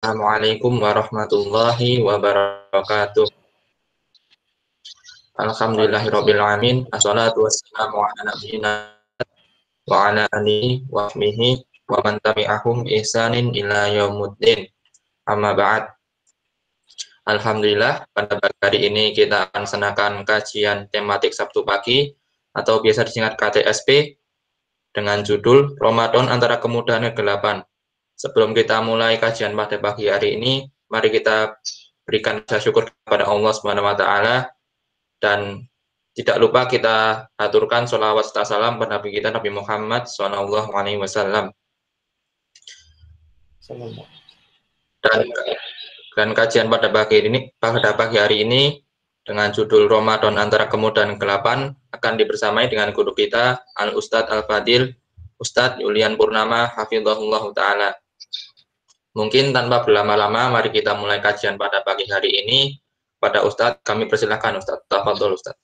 Assalamualaikum warahmatullahi wabarakatuh. Alhamdulillahirabbil alamin. Assalatu wassalamu ala nabiyyina wa ala alihi wa sahbihi wa man tabi'ahum ihsanin ila yaumuddin. Amma ba'd. Alhamdulillah, pada pagi hari ini kita akan senakan kajian tematik Sabtu pagi atau biasa disingkat KTSP dengan judul Ramadan antara kemudahan dan kegelapan. Sebelum kita mulai kajian pada pagi hari ini, mari kita berikan rasa syukur kepada Allah Subhanahu wa taala dan tidak lupa kita aturkan sholawat serta salam pada Nabi kita Nabi Muhammad SAW. Dan, dan kajian pada pagi hari ini dengan judul Ramadan antara kemudahan dan kegelapan akan dibersamai dengan guru kita Al Ustadz Al Fadil Ustadz Yulian Purnama Hafizahullah Ta'ala. Mungkin tanpa berlama-lama, mari kita mulai kajian pada pagi hari ini. Pada Ustadz, kami persilahkan Ustadz. Tafadhol Ustadz.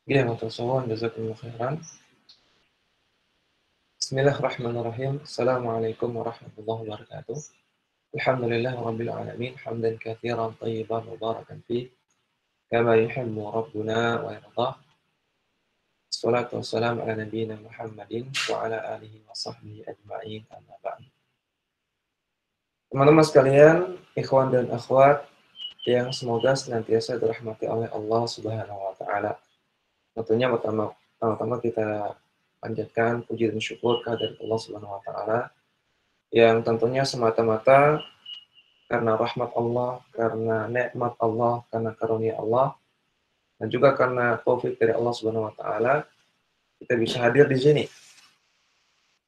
Ya, matasawwan, jazakumullah khairan. Bismillahirrahmanirrahim. Assalamualaikum warahmatullahi wabarakatuh. Alhamdulillah rabbil alamin, hamdan katsiran thayyiban mubarakan fih, kama yuhibbu rabbuna wa yardah. Wassalatu wassalamu ala nabiyyina Muhammadin wa ala alihi wa sahbihi ajma'in, amma ba'd. Teman-teman sekalian, ikhwan dan akhwat yang semoga senantiasa dirahmati oleh Allah Subhanahu wa taala. Tentunya pertama-tama kita panjatkan puji dan syukur kehadirat Allah Subhanahu wa taala yang tentunya semata-mata karena rahmat Allah, karena nikmat Allah, karena karunia Allah, dan juga karena taufik dari Allah Subhanahu wa taala kita bisa hadir di sini.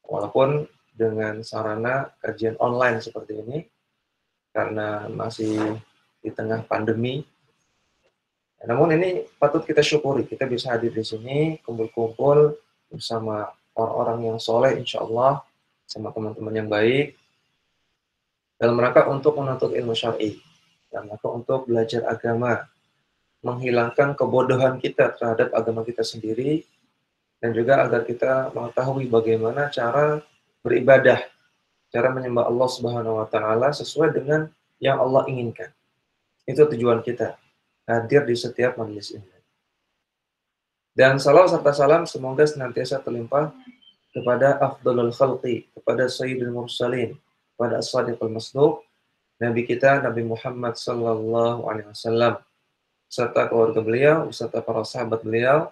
Walaupun dengan sarana kajian online seperti ini karena masih di tengah pandemi. Namun ini patut kita syukuri, kita bisa hadir di sini, kumpul-kumpul bersama orang-orang yang soleh, insya Allah, sama teman-teman yang baik, dalam rangka untuk menuntut ilmu syar'i, dalam rangka untuk belajar agama, menghilangkan kebodohan kita terhadap agama kita sendiri, dan juga agar kita mengetahui bagaimana cara beribadah, cara menyembah Allah Subhanahu wa taala sesuai dengan yang Allah inginkan. Itu tujuan kita hadir di setiap majelis ini. Dan salawat serta salam semoga senantiasa terlimpah kepada afdalul khalqi, kepada sayyidul mursalin, kepada as-sadiqul masduq, Nabi kita Nabi Muhammad sallallahu alaihi wasallam, serta keluarga beliau, serta para sahabat beliau,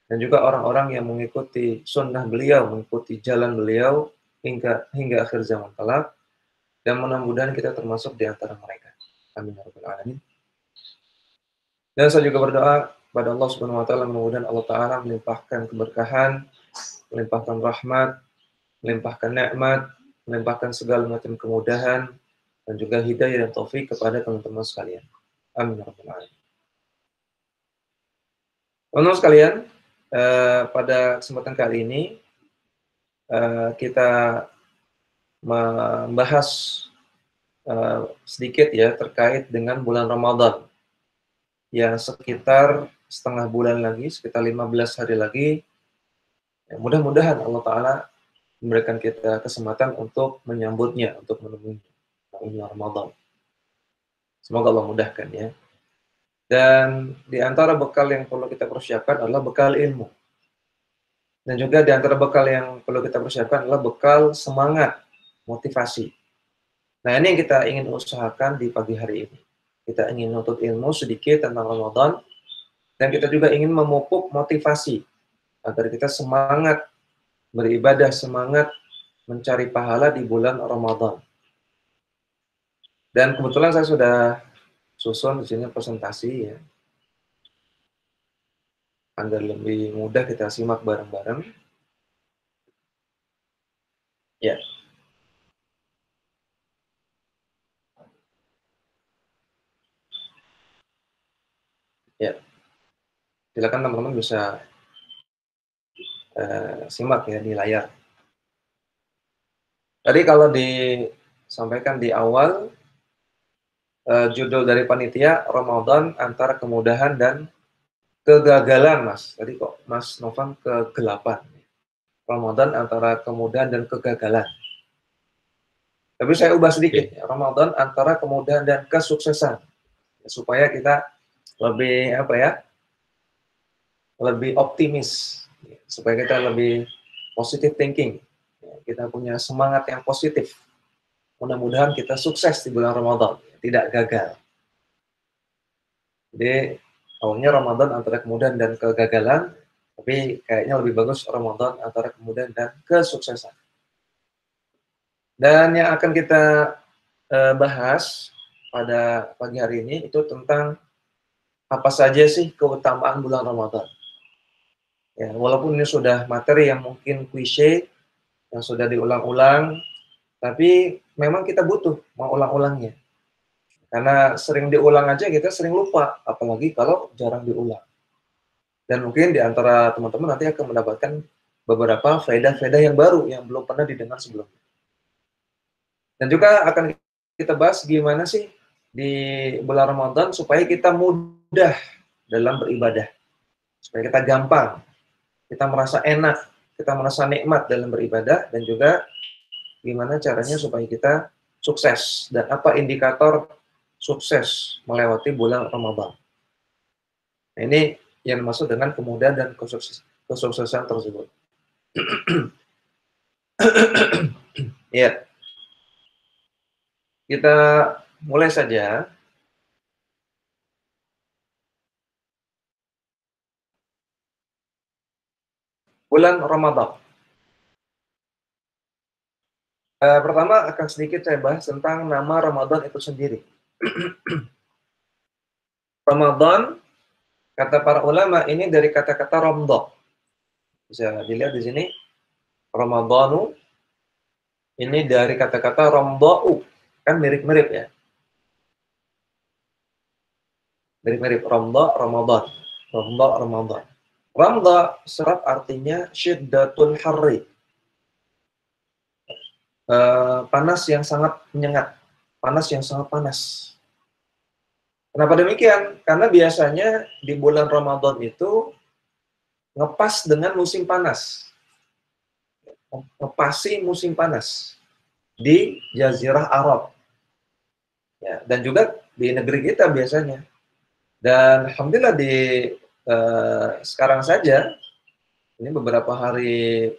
dan juga orang-orang yang mengikuti sunnah beliau, mengikuti jalan beliau hingga akhir zaman kelak, dan mudah-mudahan kita termasuk di antara mereka. Amin ya rabbal alamin. Dan saya juga berdoa pada Allah Subhanahu wa taala, mudah-mudahan Allah taala melimpahkan keberkahan, melimpahkan rahmat, melimpahkan nikmat, melimpahkan segala macam kemudahan dan juga hidayah dan taufik kepada teman-teman sekalian. Amin ya rabbal alamin. Teman-teman sekalian, pada kesempatan kali ini kita membahas sedikit ya terkait dengan bulan Ramadan yang sekitar setengah bulan lagi, sekitar 15 hari lagi. Ya, mudah-mudahan Allah Ta'ala memberikan kita kesempatan untuk menyambutnya, untuk menemui bulan Ramadan. Semoga Allah mudahkan ya. Dan di antara bekal yang perlu kita persiapkan adalah bekal ilmu. Dan juga di antara bekal yang perlu kita persiapkan adalah bekal semangat, motivasi. Nah, ini yang kita ingin usahakan di pagi hari ini. Kita ingin menuntut ilmu sedikit tentang Ramadan, dan kita juga ingin memupuk motivasi agar kita semangat beribadah, semangat mencari pahala di bulan Ramadan. Dan kebetulan saya sudah susun di sini presentasi ya, agar lebih mudah kita simak bareng-bareng. Ya. Ya. Silakan teman-teman bisa simak ya di layar. Tadi kalau disampaikan di awal, judul dari panitia Ramadan antara kemudahan dan kegagalan, Mas. Tadi kok Mas Novan kegelapan. Ramadan antara kemudahan dan kegagalan. Tapi saya ubah sedikit, ya, Ramadan antara kemudahan dan kesuksesan, supaya kita lebih apa ya, lebih optimis, supaya kita lebih positive thinking, kita punya semangat yang positif. Mudah-mudahan kita sukses di bulan Ramadan, tidak gagal. Jadi awalnya Ramadan antara kemudahan dan kegagalan, tapi kayaknya lebih bagus Ramadan antara kemudahan dan kesuksesan. Dan yang akan kita bahas pada pagi hari ini itu tentang apa saja sih keutamaan bulan Ramadan. Ya, walaupun ini sudah materi yang mungkin klise, yang sudah diulang-ulang, tapi memang kita butuh mengulang-ulangnya. Karena sering diulang aja kita sering lupa, apalagi kalau jarang diulang. Dan mungkin di antara teman-teman nanti akan mendapatkan beberapa faedah-faedah yang baru yang belum pernah didengar sebelumnya. Dan juga akan kita bahas gimana sih di bulan Ramadan supaya kita mudah dalam beribadah. Supaya kita gampang, kita merasa enak, kita merasa nikmat dalam beribadah, dan juga gimana caranya supaya kita sukses, dan apa indikator sukses melewati bulan Ramadan. Nah, ini yang dimaksud dengan kemudahan dan kesuksesan tersebut. Ya, kita mulai saja. Bulan Ramadan. Pertama akan sedikit saya bahas tentang nama Ramadan itu sendiri. Ramadan, kata para ulama, ini dari kata-kata romdo. Bisa dilihat di sini, Ramadanu, ini dari kata-kata romdo'u. Kan mirip-mirip ya. Mirip-mirip, romdo, Ramadan. Romdo, Ramadan. Ramda, serap artinya syiddatul harri. Panas yang sangat menyengat. Panas yang sangat panas. Kenapa demikian? Karena biasanya di bulan Ramadan itu ngepas dengan musim panas. Ngepasi musim panas di Jazirah Arab. Ya, dan juga di negeri kita biasanya. Dan alhamdulillah di sekarang saja, ini beberapa hari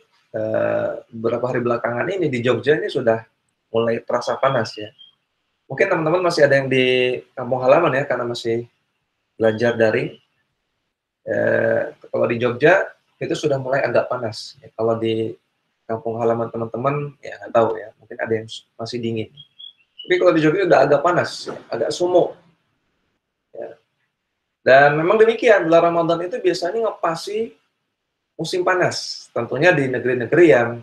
belakangan ini di Jogja ini sudah mulai terasa panas ya. Mungkin teman-teman masih ada yang di kampung halaman ya, karena masih belajar daring. Kalau di Jogja itu sudah mulai agak panas. Ya, kalau di kampung halaman teman-teman ya nggak tahu ya, mungkin ada yang masih dingin. Tapi kalau di Jogja udah agak panas, ya, agak sumuk. Ya. Dan memang demikian, bulan Ramadan itu biasanya ngepasi musim panas. Tentunya di negeri-negeri yang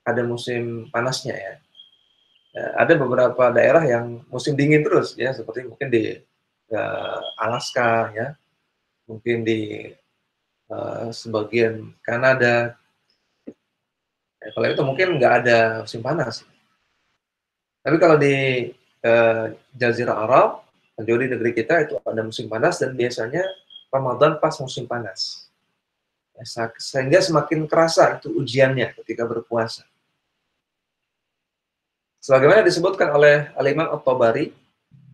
ada musim panasnya ya. Ada beberapa daerah yang musim dingin terus ya, seperti mungkin di Alaska ya, mungkin di sebagian Kanada. Ya, kalau itu mungkin nggak ada musim panas. Tapi kalau di Jazirah Arab, di negeri kita itu ada musim panas, dan biasanya Ramadan pas musim panas. Ya, sehingga semakin kerasa itu ujiannya ketika berpuasa. Sebagaimana disebutkan oleh Al-Imam At-Tabari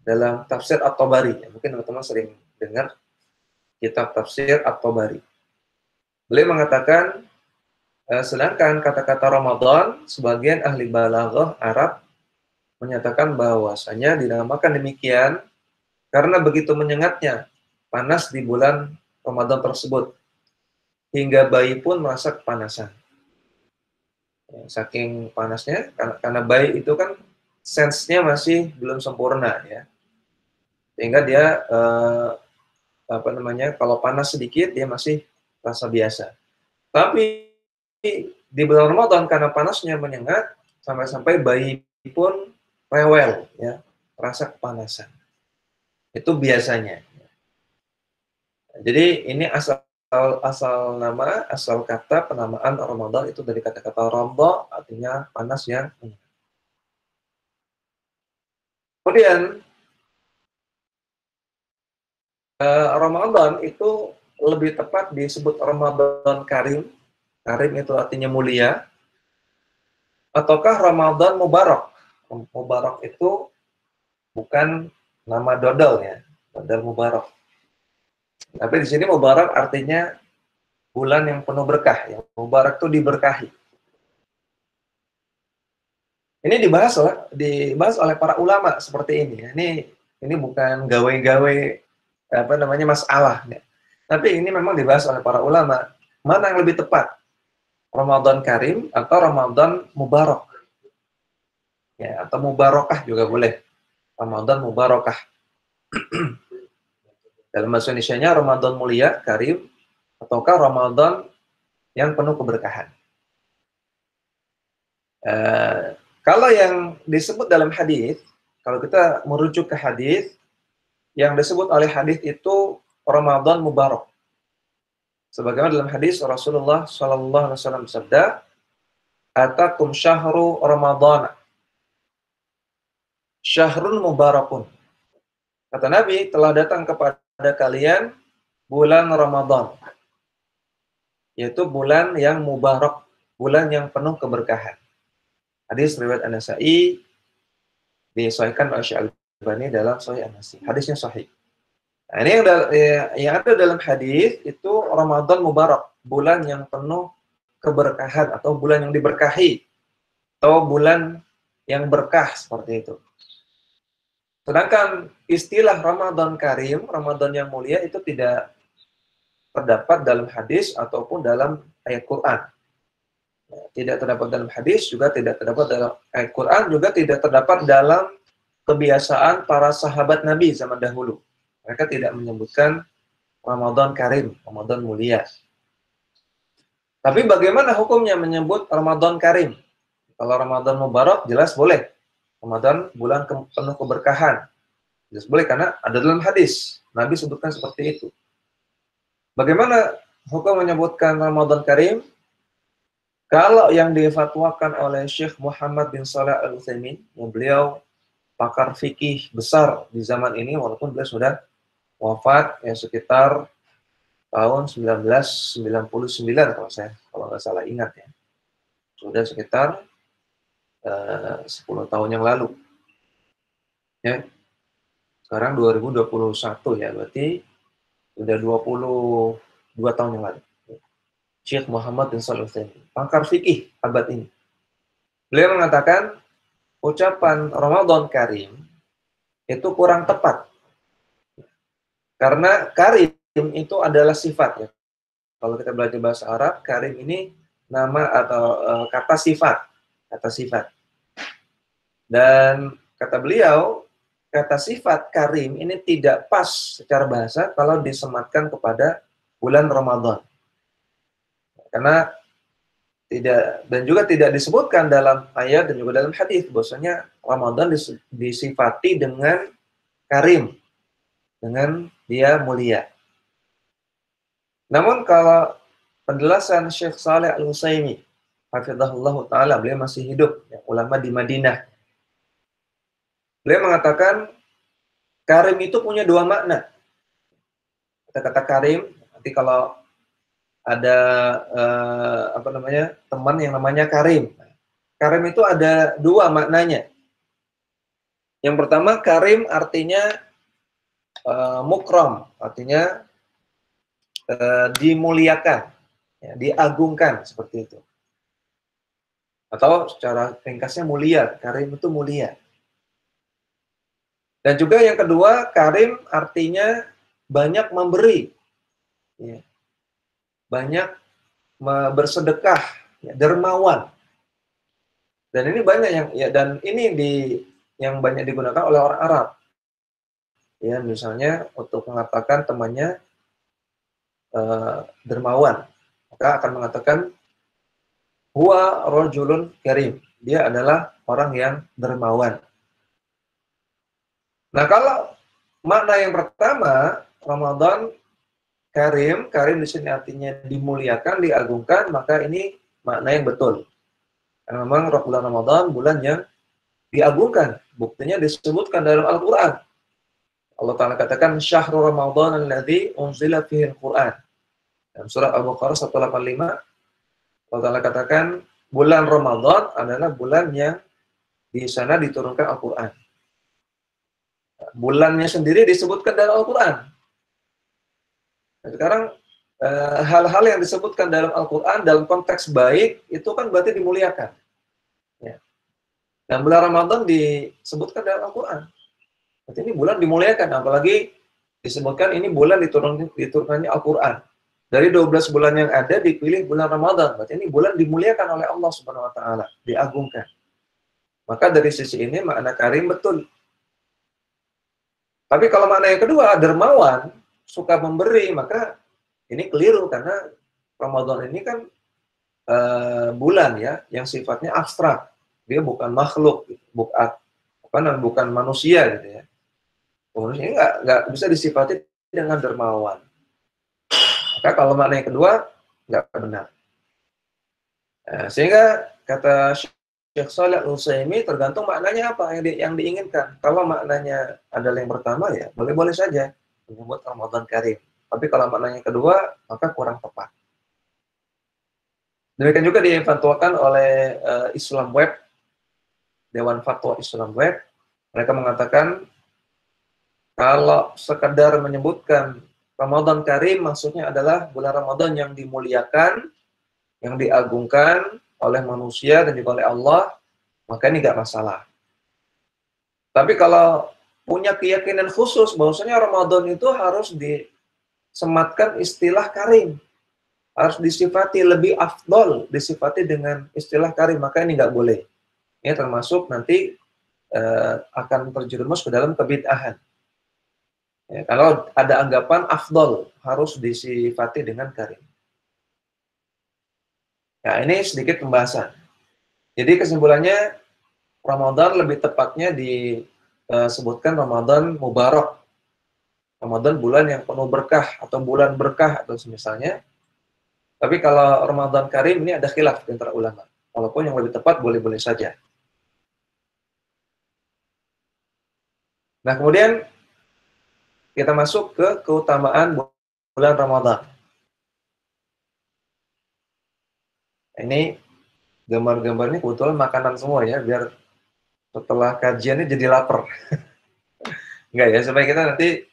dalam tafsir At-Tabari, ya, mungkin teman-teman sering dengar kitab tafsir At-Tabari. Beliau mengatakan, sedangkan kata-kata Ramadan, sebagian ahli balaghah Arab menyatakan bahwasanya dinamakan demikian karena begitu menyengatnya panas di bulan Ramadan tersebut, hingga bayi pun merasa kepanasan. Saking panasnya, karena bayi itu kan sense-nya masih belum sempurna ya, sehingga dia kalau panas sedikit dia masih rasa biasa. Tapi di bulan Ramadan karena panasnya menyengat, sampai-sampai bayi pun rewel ya, rasa kepanasan. Itu biasanya. Jadi ini asal nama, asal kata penamaan Ramadan itu dari kata-kata ramda, artinya panas yang menyengat. Kemudian Ramadan itu lebih tepat disebut Ramadan Karim. Karim itu artinya mulia. Ataukah Ramadan Mubarak. Mubarak itu bukan nama dodol ya, dodol mubarak. Tapi di sini mubarak artinya bulan yang penuh berkah. Yang mubarak itu diberkahi. Ini dibahas oleh para ulama seperti ini. Ini bukan gawe-gawe apa namanya masalah. Ya. Tapi ini memang dibahas oleh para ulama. Mana yang lebih tepat? Ramadan Karim atau Ramadan Mubarak? Ya, atau Mubarakah juga boleh. Ramadan Mubarakah. Dalam bahasa Indonesianya Ramadan mulia, Karim, ataukah Ramadan yang penuh keberkahan. Kalau yang disebut dalam hadis, kalau kita merujuk ke hadis, yang disebut oleh hadis itu Ramadan Mubarak. Sebagaimana dalam hadis Rasulullah Sallallahu Alaihi Wasallam bersabda, "Atakum syahru Ramadan, syahrun mubarakun." Kata Nabi, telah datang kepada kalian bulan Ramadan, yaitu bulan yang mubarak, bulan yang penuh keberkahan. Hadis riwayat An-Nasa'i disahihkan oleh Syekh Al-Albani dalam Sahih An-Nasa'i. Hadisnya sahih. Nah, ini yang ada dalam hadis itu Ramadan Mubarak, bulan yang penuh keberkahan atau bulan yang diberkahi atau bulan yang berkah seperti itu. Sedangkan istilah Ramadan Karim, Ramadan yang mulia itu tidak terdapat dalam hadis ataupun dalam ayat Quran. Tidak terdapat dalam hadis, juga tidak terdapat dalam ayat Quran, juga tidak terdapat dalam kebiasaan para sahabat Nabi zaman dahulu. Mereka tidak menyebutkan Ramadan Karim, Ramadan mulia. Tapi bagaimana hukumnya menyebut Ramadan Karim? Kalau Ramadan Mubarak jelas boleh. Ramadan bulan penuh keberkahan. Jelas boleh karena ada dalam hadis. Nabi sebutkan seperti itu. Bagaimana hukum menyebutkan Ramadan Karim? Kalau yang difatwakan oleh Syekh Muhammad bin Shalih Al-Utsaimin, yang beliau pakar fikih besar di zaman ini, walaupun beliau sudah wafat ya sekitar tahun 1999 kalau nggak salah ingat ya. Sudah sekitar 10 tahun yang lalu. Ya. Sekarang 2021 ya, berarti sudah 22 tahun yang lalu. Syekh Muhammad bin Shalih Al-Utsaimin, pakar fikih abad ini. Beliau mengatakan ucapan Ramadan Karim itu kurang tepat. Karena Karim itu adalah sifat ya. Kalau kita belajar bahasa Arab, Karim ini nama atau kata sifat. Dan kata beliau, kata sifat Karim ini tidak pas secara bahasa kalau disematkan kepada bulan Ramadan. Karena tidak, dan juga tidak disebutkan dalam ayat dan juga dalam hadis bahwasanya Ramadan disifati dengan Karim, dengan dia mulia. Namun kalau penjelasan Syekh Shalih Al-Utsaimin, hafizahullah taala, beliau masih hidup, ya, ulama di Madinah. Beliau mengatakan Karim itu punya dua makna. Kata-kata Karim, nanti kalau ada teman yang namanya Karim. Karim itu ada dua maknanya. Yang pertama, Karim artinya mukram, artinya dimuliakan, ya, diagungkan seperti itu. Atau secara ringkasnya mulia, Karim itu mulia. Dan juga yang kedua, Karim artinya banyak memberi, ya, banyak bersedekah, ya, dermawan. Dan ini banyak dan ini yang banyak digunakan oleh orang Arab. Ya, misalnya untuk mengatakan temannya dermawan, maka akan mengatakan huwa rajulun karim. Dia adalah orang yang dermawan. Nah, kalau makna yang pertama, Ramadan Karim di sini artinya dimuliakan, diagungkan, maka ini makna yang betul. Karena memang bulan Ramadan bulan yang diagungkan. Buktinya disebutkan dalam Al-Quran. Allah Ta'ala katakan, Syahrul Ramadan alladzi unzila fihi al-Quran. Dalam surah Al-Baqarah 185, Allah Ta'ala katakan, bulan Ramadan adalah bulan yang di sana diturunkan Al-Quran. Bulannya sendiri disebutkan dalam Al-Quran. Nah, sekarang hal-hal yang disebutkan dalam Al-Quran dalam konteks baik itu kan berarti dimuliakan. Ya. Dan bulan Ramadan disebutkan dalam Al-Quran. Berarti ini bulan dimuliakan, apalagi disebutkan ini bulan diturunkannya Al-Quran. Dari 12 bulan yang ada dipilih bulan Ramadan. Berarti ini bulan dimuliakan oleh Allah Subhanahu wa taala, diagungkan. Maka dari sisi ini makna karim betul. Tapi kalau makna yang kedua, dermawan, suka memberi, maka ini keliru karena Ramadan ini kan bulan ya yang sifatnya abstrak. Dia bukan makhluk, bukan manusia gitu ya. Manusia nggak bisa disifati dengan dermawan. Maka kalau makna yang kedua nggak benar. Sehingga kata Syekh Shalih Al-Utsaimin tergantung maknanya apa yang diinginkan. Kalau maknanya adalah yang pertama ya boleh-boleh saja menyebut Ramadan Karim. Tapi kalau maknanya kedua maka kurang tepat. Demikian juga difatwakan oleh Islam Web, Dewan Fatwa Islam Web. Mereka mengatakan kalau sekedar menyebutkan Ramadan Karim maksudnya adalah bulan Ramadan yang dimuliakan, yang diagungkan oleh manusia dan juga oleh Allah, maka ini nggak masalah. Tapi kalau punya keyakinan khusus bahwasanya Ramadan itu harus disematkan istilah karim, harus disifati lebih afdol, disifati dengan istilah karim, maka ini nggak boleh. Ini termasuk nanti akan terjerumus ke dalam kebid'ahan. Ya, kalau ada anggapan afdol harus disifati dengan karim. Nah, ini sedikit pembahasan. Jadi kesimpulannya, Ramadan lebih tepatnya disebutkan Ramadan Mubarak. Ramadan bulan yang penuh berkah, atau bulan berkah, atau semisalnya. Tapi kalau Ramadan Karim ini ada khilaf di antara ulama. Walaupun yang lebih tepat boleh-boleh saja. Nah, kemudian kita masuk ke keutamaan bulan Ramadan. Ini gambar-gambar ini kebetulan makanan semua ya, biar setelah kajiannya jadi lapar. Enggak ya, supaya kita nanti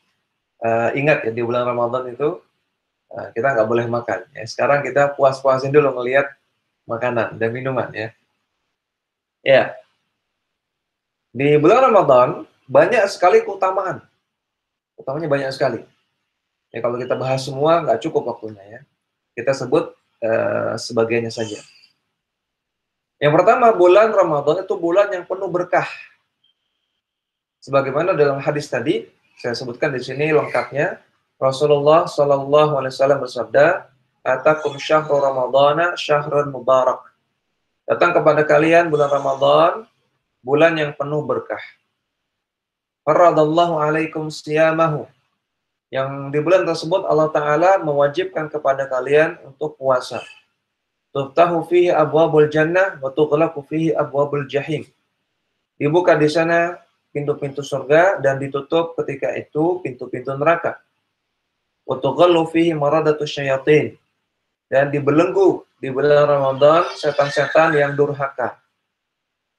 ingat ya di bulan Ramadan itu kita nggak boleh makan. Ya. Sekarang kita puas-puasin dulu ngelihat makanan dan minuman ya. Ya, di bulan Ramadan banyak sekali keutamaan. Utamanya banyak sekali. Ya, kalau kita bahas semua nggak cukup waktunya ya. Kita sebut sebagiannya saja. Yang pertama, bulan Ramadan itu bulan yang penuh berkah. Sebagaimana dalam hadis tadi, saya sebutkan di sini lengkapnya. Rasulullah Shallallahu Alaihi Wasallam bersabda, "Atakum syahru Ramadana syahrun mubarak." Datang kepada kalian bulan Ramadan, bulan yang penuh berkah. Faradallahu alaikum siyamahu. Yang di bulan tersebut Allah Ta'ala mewajibkan kepada kalian untuk puasa. Tuftahu fihi abwabul jannah wa tughlaqu fihi abwabul jahim. Dibuka di sana pintu-pintu surga dan ditutup ketika itu pintu-pintu neraka. Wa tughallu fihi maradatus syayatin. Dan dibelenggu di bulan Ramadan setan-setan yang durhaka.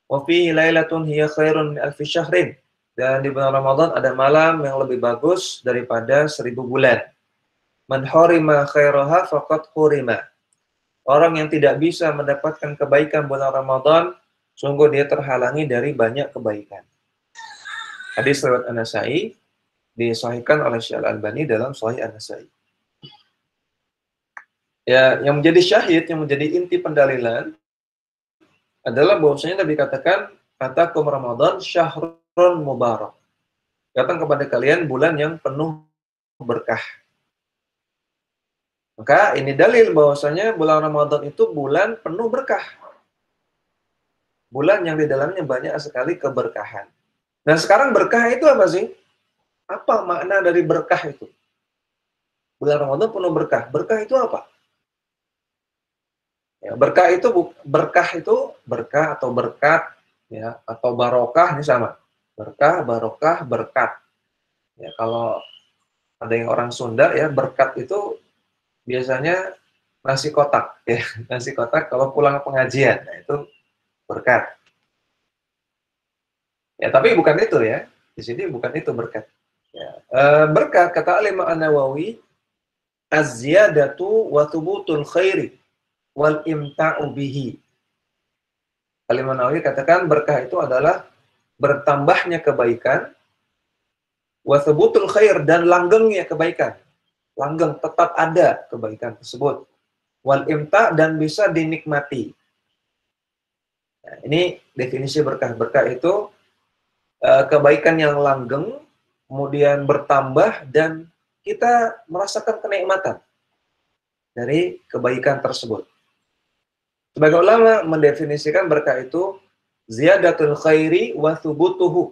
Wa fihi lailatun hiya khairun min alfi syahrin. Dan di bulan Ramadan ada malam yang lebih bagus daripada 1000 bulan. Man harima khairaha faqad hurima. Orang yang tidak bisa mendapatkan kebaikan bulan Ramadan, sungguh dia terhalangi dari banyak kebaikan. Hadis riwayat An-Nasa'i disahihkan oleh Syekh Al-Albani dalam Sahih An-Nasa'i. Ya, yang menjadi syahid, yang menjadi inti pendalilan adalah bahwasanya Nabi katakan, "Atakum Ramadan syahrun mubarak." Datang kepada kalian bulan yang penuh berkah. Maka ini dalil bahwasanya bulan Ramadan itu bulan penuh berkah. Bulan yang di dalamnya banyak sekali keberkahan. Nah, sekarang berkah itu apa sih? Apa makna dari berkah itu? Bulan Ramadan penuh berkah. Berkah itu apa? Ya, berkah itu berkah atau berkat ya, atau barokah ini sama. Berkah, barokah, berkat. Ya, kalau ada yang orang Sunda ya, berkat itu biasanya nasi kotak ya, nasi kotak kalau pulang pengajian, nah itu berkat. Ya, tapi bukan itu ya. Di sini bukan itu berkat. Ya. Berkat kata Imam An-Nawawi, az-ziyadatu wa thubutul khairi wal imta'u bihi. Imam An-Nawawi katakan berkah itu adalah bertambahnya kebaikan, wa thubutul khair, dan langgengnya kebaikan. Langgeng, tetap ada kebaikan tersebut. Wal imta', dan bisa dinikmati. Nah, ini definisi berkah. Berkah itu kebaikan yang langgeng, kemudian bertambah, dan kita merasakan kenikmatan dari kebaikan tersebut. Sebagai ulama mendefinisikan berkah itu ziyadatul khairi wa thubutuhu.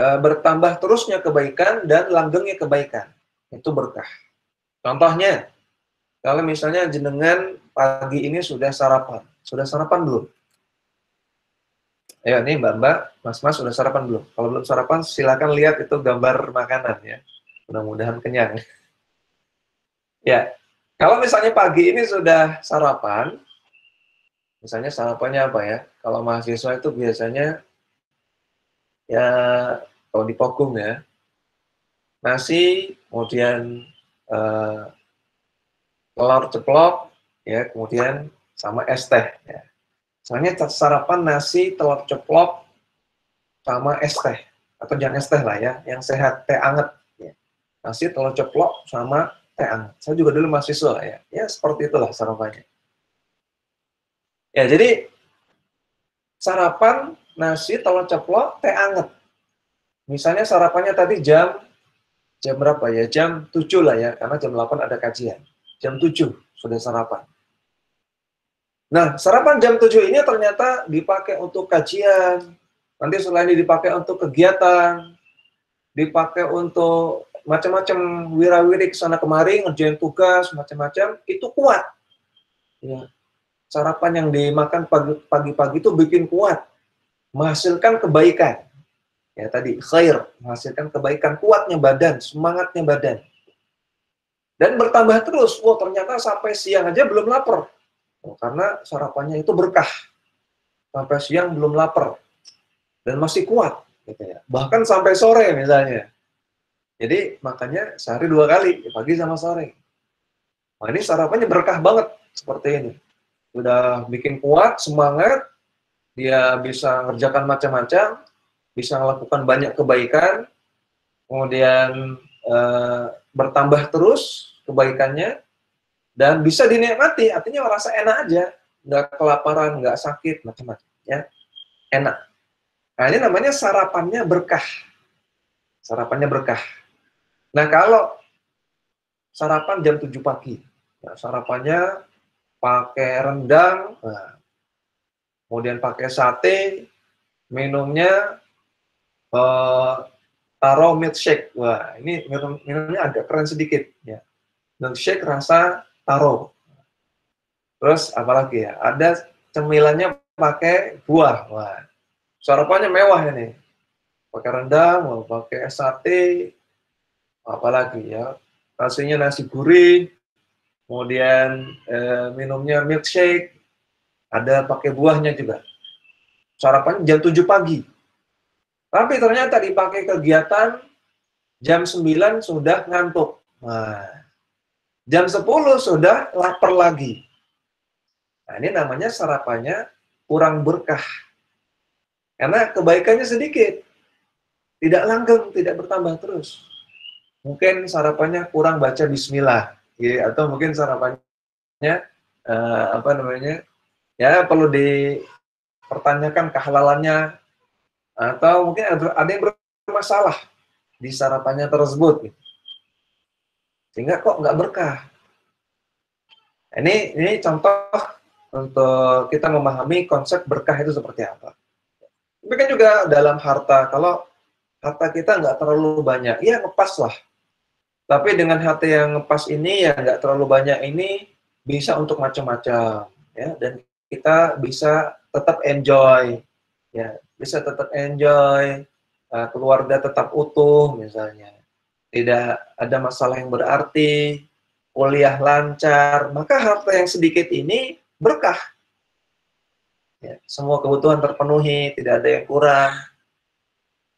Bertambah terusnya kebaikan dan langgengnya kebaikan. Itu berkah. Contohnya, kalau misalnya jenengan pagi ini sudah sarapan. Sudah sarapan belum? Ayo nih Mbak-mbak, Mas-mas sudah sarapan belum? Kalau belum sarapan, silakan lihat itu gambar makanan ya. Mudah-mudahan kenyang. Ya, kalau misalnya pagi ini sudah sarapan, misalnya sarapannya apa ya? Kalau mahasiswa itu biasanya ya kalau di Pogung ya, nasi, kemudian telur ceplok, ya, kemudian sama es teh. Ya. Soalnya sarapan nasi, telur ceplok, sama es teh. Atau jangan es teh lah ya, yang sehat, teh anget. Ya. Nasi, telur ceplok, sama teh anget. Saya juga dulu mahasiswa ya. Ya seperti itulah sarapannya. Ya jadi sarapan, nasi, telur ceplok, teh anget. Misalnya sarapannya tadi jam berapa ya? Jam 7 lah ya, karena jam 8 ada kajian. Jam 7 sudah sarapan. Nah, sarapan jam 7 ini ternyata dipakai untuk kajian, nanti selain ini dipakai untuk kegiatan, dipakai untuk macam-macam wira-wiri kesana kemari, ngerjain tugas, macam-macam, itu kuat. Ya. Sarapan yang dimakan pagi-pagi itu bikin kuat, menghasilkan kebaikan. Ya tadi, khair, menghasilkan kebaikan, kuatnya badan, semangatnya badan. Dan bertambah terus, wah ternyata sampai siang aja belum lapar. Oh, karena sarapannya itu berkah. Sampai siang belum lapar. Dan masih kuat. Gitu ya. Bahkan sampai sore misalnya. Jadi makanya sehari 2 kali, pagi sama sore. Nah ini sarapannya berkah banget seperti ini. Udah bikin kuat, semangat, dia bisa ngerjakan macam-macam, bisa melakukan banyak kebaikan, kemudian bertambah terus kebaikannya, dan bisa dinikmati, artinya merasa enak aja, nggak kelaparan, nggak sakit, macam-macam, ya, enak. Nah ini namanya sarapannya berkah, sarapannya berkah. Nah kalau sarapan jam 7 pagi, ya, sarapannya pakai rendang, nah, kemudian pakai sate, minumnya taro milkshake, wah ini minumnya agak keren sedikit, ya, milkshake rasa taro. Terus apalagi ya, ada cemilannya pakai buah, wah sarapannya mewah ini, pakai rendang, pakai sate, apalagi ya, nasinya nasi gurih, kemudian minumnya milkshake, ada pakai buahnya juga. Sarapan jam 7 pagi. Tapi ternyata dipakai kegiatan jam 9 sudah ngantuk. Nah, jam 10 sudah lapar lagi. Nah, ini namanya sarapannya kurang berkah. Karena kebaikannya sedikit. Tidak langgeng, tidak bertambah terus. Mungkin sarapannya kurang baca bismillah, ya, atau mungkin sarapannya apa namanya? Ya, perlu dipertanyakan kehalalannya, atau mungkin ada yang bermasalah di sarapannya tersebut, gitu. Sehingga kok nggak berkah. Ini contoh untuk kita memahami konsep berkah itu seperti apa. Tapi kan juga dalam harta, kalau harta kita nggak terlalu banyak, ya ngepas lah. Tapi dengan harta yang ngepas ini, ya nggak terlalu banyak ini, bisa untuk macam-macam, ya, dan kita bisa tetap enjoy, ya, bisa tetap enjoy, keluarga tetap utuh misalnya, tidak ada masalah yang berarti, kuliah lancar, maka harta yang sedikit ini berkah. Ya, semua kebutuhan terpenuhi, tidak ada yang kurang.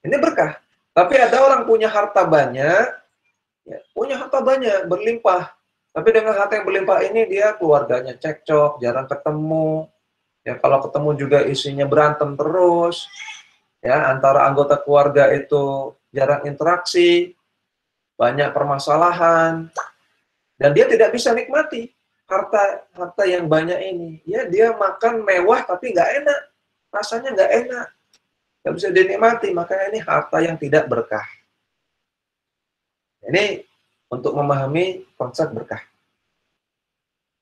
Ini berkah. Tapi ada orang punya harta banyak, ya, punya harta banyak, berlimpah. Tapi dengan harta yang berlimpah ini dia keluarganya cekcok, jarang ketemu. Ya, kalau ketemu juga isinya berantem terus. Ya, antara anggota keluarga itu jarang interaksi, banyak permasalahan, dan dia tidak bisa nikmati harta yang banyak ini. Ya, dia makan mewah tapi nggak enak, rasanya nggak enak, nggak bisa dinikmati. Makanya ini harta yang tidak berkah. Ini untuk memahami konsep berkah.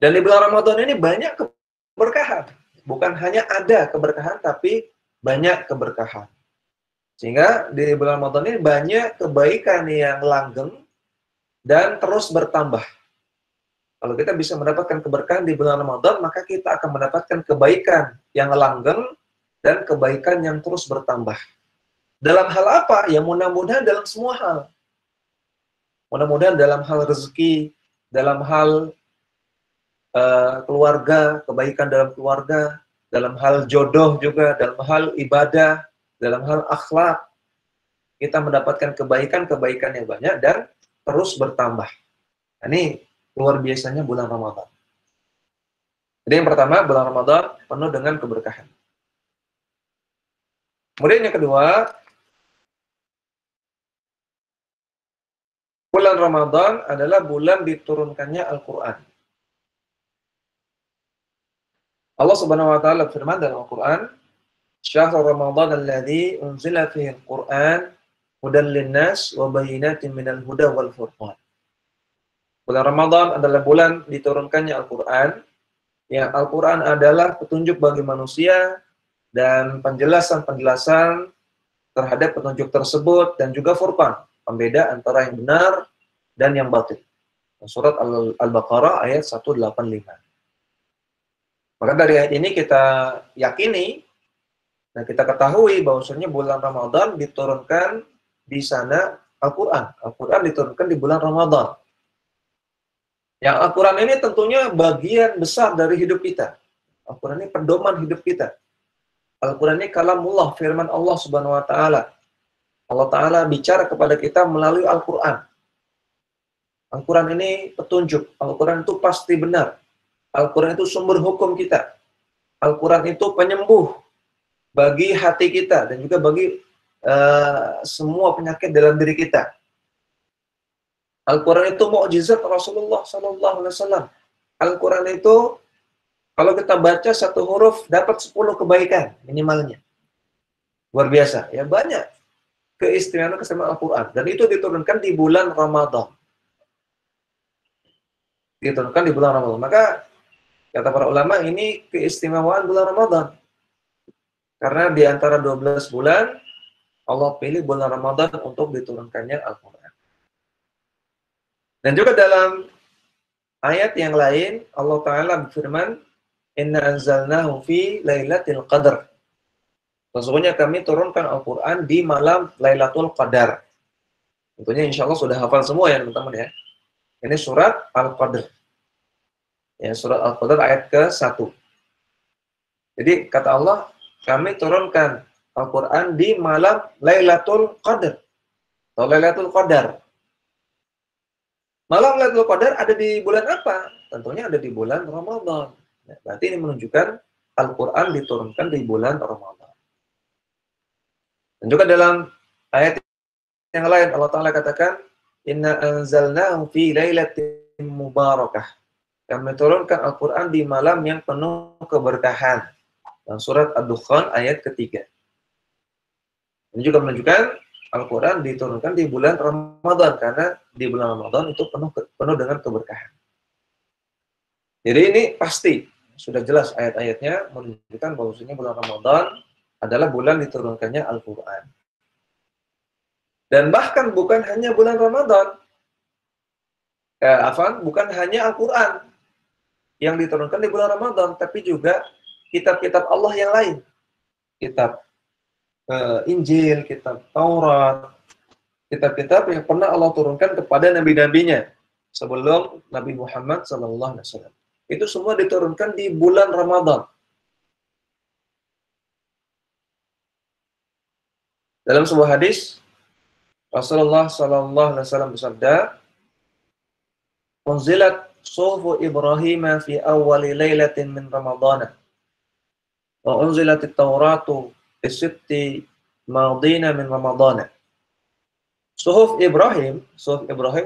Dan di bulan Ramadan ini banyak keberkahan. Bukan hanya ada keberkahan, tapi banyak keberkahan. Sehingga di bulan Ramadan ini banyak kebaikan yang langgeng dan terus bertambah. Kalau kita bisa mendapatkan keberkahan di bulan Ramadan, maka kita akan mendapatkan kebaikan yang langgeng dan kebaikan yang terus bertambah. Dalam hal apa? Ya mudah-mudahan dalam semua hal. Mudah-mudahan dalam hal rezeki, dalam hal keluarga, kebaikan dalam keluarga, dalam hal jodoh juga, dalam hal ibadah, dalam hal akhlak, kita mendapatkan kebaikan-kebaikan yang banyak dan terus bertambah. Nah, ini luar biasanya bulan Ramadan. Jadi yang pertama, bulan Ramadan penuh dengan keberkahan. Kemudian yang kedua, bulan Ramadan adalah bulan diturunkannya Al-Quran. Allah Subhanahu wa taala firman dalam Al-Qur'an, "Syahrul Ramadan alladzi unzila fihi al-Qur'an hudan lin-nas wa bayyinatin minal huda wal furqan." Bulan Ramadan adalah bulan diturunkannya Al-Qur'an. Yang Al-Qur'an adalah petunjuk bagi manusia dan penjelasan-penjelasan terhadap petunjuk tersebut dan juga furqan, pembeda antara yang benar dan yang batil. Surat Al-Baqarah ayat 185. Maka dari ayat ini kita yakini dan kita ketahui bahwasanya bulan Ramadan diturunkan di sana Al-Quran. Al-Quran diturunkan di bulan Ramadan. Yang Al-Quran ini tentunya bagian besar dari hidup kita. Al-Quran ini pedoman hidup kita. Al-Quran ini kalamullah, firman Allah Subhanahu wa taala. Allah taala bicara kepada kita melalui Al-Quran. Al-Quran ini petunjuk. Al-Quran itu pasti benar. Al-Quran itu sumber hukum kita. Al-Quran itu penyembuh bagi hati kita dan juga bagi semua penyakit dalam diri kita. Al-Quran itu mukjizat Rasulullah SAW. Al-Quran itu kalau kita baca satu huruf dapat 10 kebaikan minimalnya. Luar biasa, ya banyak keistimewaan Al-Quran. Dan itu diturunkan di bulan Ramadan. Diturunkan di bulan Ramadan. Maka kata para ulama ini keistimewaan bulan Ramadan. Karena di antara 12 bulan, Allah pilih bulan Ramadan untuk diturunkannya Al-Quran. Dan juga dalam ayat yang lain, Allah Ta'ala berfirman, "Inna anzalnahu fi lailatul qadar." Sesungguhnya kami turunkan Al-Quran di malam Lailatul Qadar. Tentunya insya Allah sudah hafal semua ya teman-teman ya. Ini surat Al-Qadr. Ya, surat Al-Qadr ayat ke-1. Jadi kata Allah, kami turunkan Al-Quran di malam Lailatul Qadar. Atau Lailatul Qadar. Malam Lailatul Qadar ada di bulan apa? Tentunya ada di bulan Ramadan. Nah, berarti ini menunjukkan Al-Quran diturunkan di bulan Ramadan. Dan juga dalam ayat yang lain Allah Ta'ala katakan, "Inna anzalnahu fi lailatin mubarakah." Kami turunkan Al-Quran di malam yang penuh keberkahan. Dan surat Ad-Dukhan ayat ketiga. Ini juga menunjukkan Al-Quran diturunkan di bulan Ramadan. Karena di bulan Ramadan itu penuh dengan keberkahan. Jadi ini pasti, sudah jelas ayat-ayatnya menunjukkan bahwasanya bulan Ramadan adalah bulan diturunkannya Al-Quran. Dan bahkan bukan hanya bulan Ramadan. Bukan hanya Al-Quran yang diturunkan di bulan Ramadan, tapi juga kitab-kitab Allah yang lain. Kitab Injil, kitab Taurat, kitab-kitab yang pernah Allah turunkan kepada nabi-nabinya sebelum Nabi Muhammad SAW. Itu semua diturunkan di bulan Ramadan. Dalam sebuah hadis, Rasulullah SAW bersabda, "Unzilat suhufu Ibrahim fi awwali lailatin min Ramadhan, wa unzilat at-Tauratu fi sitti madina min Ramadhan." Suhuf Ibrahim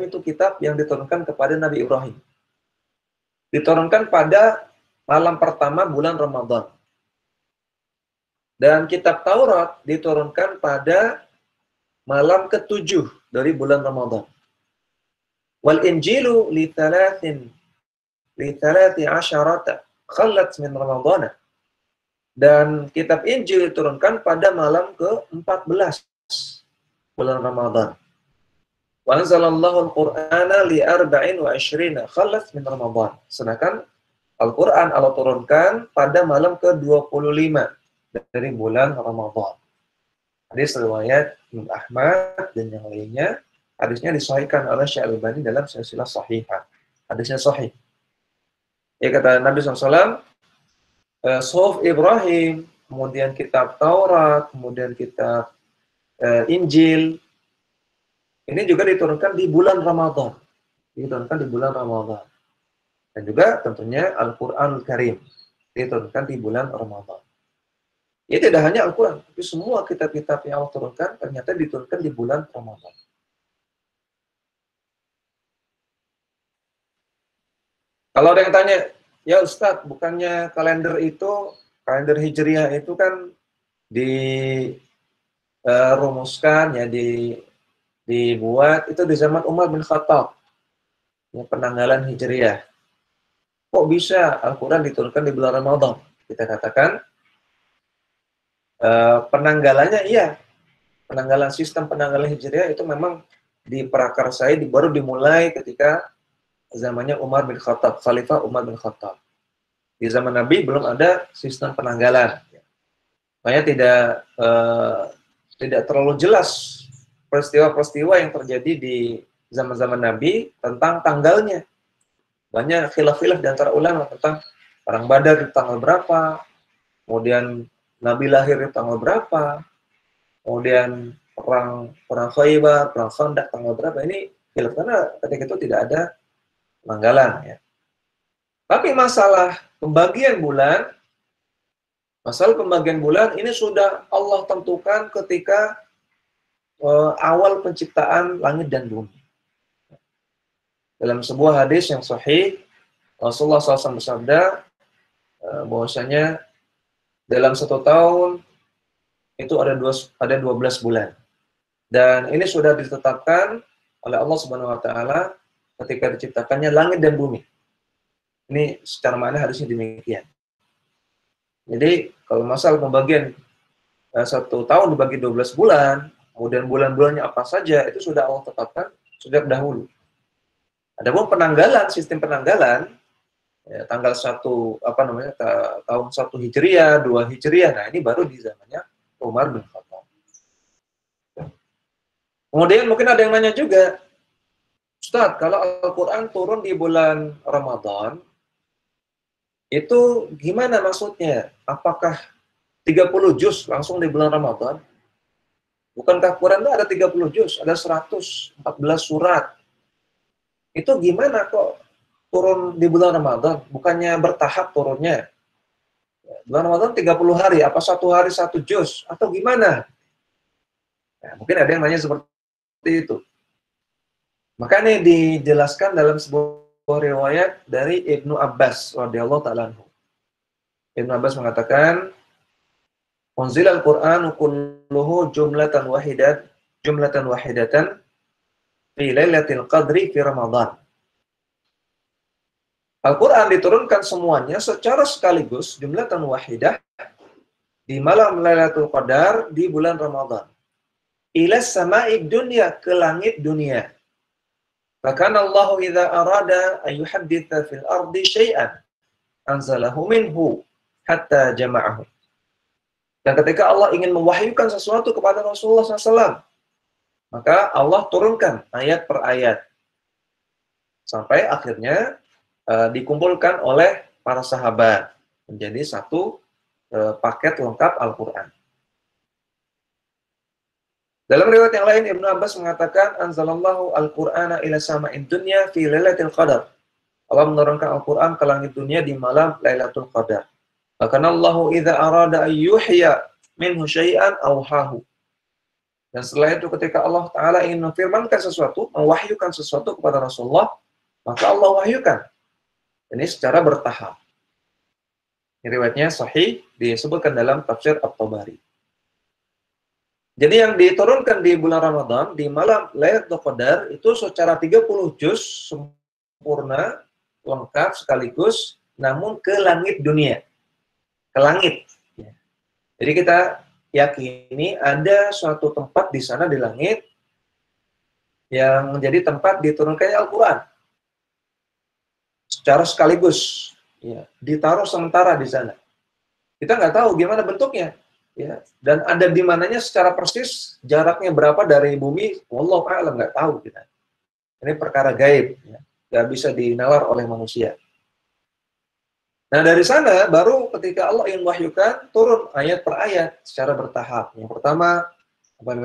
itu kitab yang diturunkan kepada Nabi Ibrahim. Diturunkan pada malam pertama bulan Ramadan. Dan kitab Taurat diturunkan pada malam ke-7 dari bulan Ramadan. Wal Injilu li 13 khalat min Ramadhan. Dan kitab Injil diturunkan pada malam ke-14 bulan Ramadan. Wa anzalallahu al-Qur'ana li 24 khalat min Ramadhan. Sedangkan Al-Qur'an Allah turunkan pada malam ke-25 dari bulan Ramadan. Hadis riwayat Imam Ahmad dan yang lainnya. Hadisnya disahihkan oleh Syekh Al-Albani dalam silsilah sahihah. Hadisnya sahih. Ya, kata Nabi SAW, Suhuf Ibrahim, kemudian kitab Taurat, kemudian kitab Injil, ini juga diturunkan di bulan Ramadan. Diturunkan di bulan Ramadan. Dan juga tentunya Al-Quranul Karim diturunkan di bulan Ramadan. Ya, tidak hanya Al-Quran, tapi semua kitab-kitab yang Allah turunkan ternyata diturunkan di bulan Ramadan. Kalau ada yang tanya, ya Ustadz, bukannya kalender Hijriah itu kan dirumuskan, ya dibuat itu di zaman Umar bin Khattab, ya, penanggalan Hijriah. Kok bisa Al-Quran diturunkan di bulan Ramadan? Kita katakan, penanggalannya iya. Sistem penanggalan Hijriah itu memang diprakarsai, baru dimulai ketika zamannya Umar bin Khattab, Khalifah Umar bin Khattab. Di zaman Nabi belum ada sistem penanggalan. Makanya tidak terlalu jelas peristiwa-peristiwa yang terjadi di zaman-zaman Nabi tentang tanggalnya. Banyak khilaf-khilaf di antara ulama tentang perang Badar di tanggal berapa, kemudian Nabi lahir di tanggal berapa, kemudian perang Khaybar, perang Khandaq tanggal berapa. Ini khilaf karena ketika itu tidak ada penanggalan, ya. Tapi masalah pembagian bulan ini sudah Allah tentukan ketika awal penciptaan langit dan bumi. Dalam sebuah hadis yang sahih, Rasulullah SAW bersabda bahwasanya dalam 1 tahun itu ada 12 bulan. Dan ini sudah ditetapkan oleh Allah Subhanahu wa taala ketika diciptakannya langit dan bumi. Ini secara makna hadisnya demikian. Jadi kalau masalah pembagian 1 tahun dibagi 12 bulan, kemudian bulan-bulannya apa saja, itu sudah Allah tetapkan sejak dahulu. Adapun sistem penanggalan, ya, tanggal 1 tahun 1 Hijriah, 2 Hijriah, nah ini baru di zamannya Umar bin Khattab. Kemudian mungkin ada yang nanya juga, Ustaz, kalau Al-Quran turun di bulan Ramadan, itu gimana maksudnya? Apakah 30 juz langsung di bulan Ramadan? Bukankah Quran itu ada 30 juz, ada 114 surat. Itu gimana kok turun di bulan Ramadan? Bukannya bertahap turunnya? Bulan Ramadan 30 hari, apa 1 hari 1 juz? Atau gimana? Nah, mungkin ada yang nanya seperti itu. Maka ini dijelaskan dalam sebuah riwayat dari Ibnu Abbas radhiyallahu ta'ala anhu. Ibnu Abbas mengatakan, Unzil al-Qur'anu kulluhu jumlatan wahidatan fi lailatul qadri fi Ramadan. Al-Quran diturunkan semuanya secara sekaligus jumlatan wahidah di malam Lailatul Qadar di bulan Ramadan. Ila sama'id dunya, ke langit dunia. Bahkan Allah idza arada an yuhadditsa fil ardi syai'an anzalahu minhu hatta jama'ahu. Dan ketika Allah ingin mewahyukan sesuatu kepada Rasulullah SAW, maka Allah turunkan ayat per ayat. Sampai akhirnya dikumpulkan oleh para sahabat menjadi satu paket lengkap Al-Quran. Dalam riwayat yang lain Ibnu Abbas mengatakan anzalallahu al-Qur'ana ila sama'id dunya fi lailatul qadar. Allah menurunkan Al-Qur'an ke langit dunia di malam Lailatul Qadar. Bahkan Allahu idza arada ayyuhya minhu syai'an awhahu. Dan setelah itu ketika Allah Ta'ala ingin memfirmankan sesuatu, mewahyukan sesuatu kepada Rasulullah, maka Allah wahyukan. Ini secara bertahap. Ini riwayatnya sahih, disebutkan dalam tafsir At-Tabari. Jadi yang diturunkan di bulan Ramadan, di malam Lailatul Qadar, itu secara 30 juz, sempurna, lengkap, sekaligus, namun ke langit dunia. Ke langit. Jadi kita yakini ada suatu tempat di sana di langit yang menjadi tempat diturunkannya Al-Quran secara sekaligus, ya, ditaruh sementara di sana. Kita nggak tahu gimana bentuknya, ya, dan ada di mananya secara persis, jaraknya berapa dari bumi, wallahu a'lam, nggak tahu kita. Ini perkara gaib, ya, nggak bisa dinalar oleh manusia. Nah dari sana baru ketika Allah ingin wahyukan turun ayat per ayat secara bertahap. Yang pertama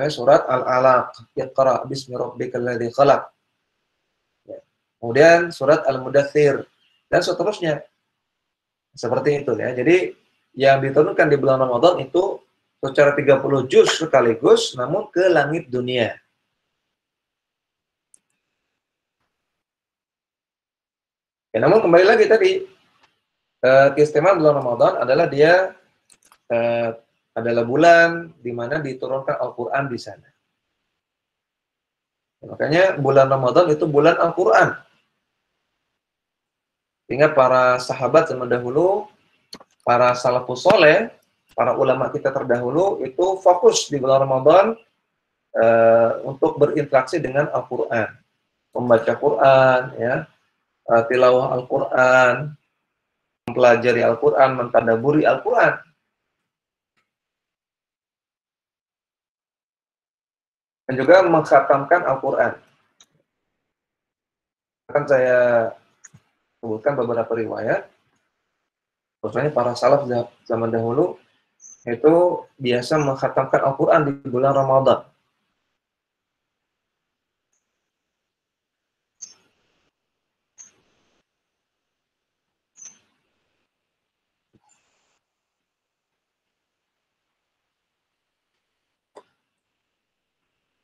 surat Al-Alaq, Iqra bismi rabbikal ladzi khalaq. Kemudian surat Al-Mudaththir dan seterusnya. Seperti itu ya. Jadi yang diturunkan di bulan Ramadan itu secara 30 juz sekaligus namun ke langit dunia. Ya, namun kembali lagi tadi keistimewaan bulan Ramadan adalah dia adalah bulan di mana diturunkan Al-Quran di sana. Makanya bulan Ramadan itu bulan Al-Quran. Ingat para sahabat zaman dahulu, para salafus soleh, para ulama kita terdahulu itu fokus di bulan Ramadan untuk berinteraksi dengan Al-Quran, membaca Quran, ya, tilawah Al-Quran, mempelajari Al-Quran, mentadaburi Al-Quran. Dan juga mengkhatamkan Al-Quran. Akan saya sebutkan beberapa riwayat. Maksudnya para salaf zaman dahulu itu biasa mengkhatamkan Al-Quran di bulan Ramadan.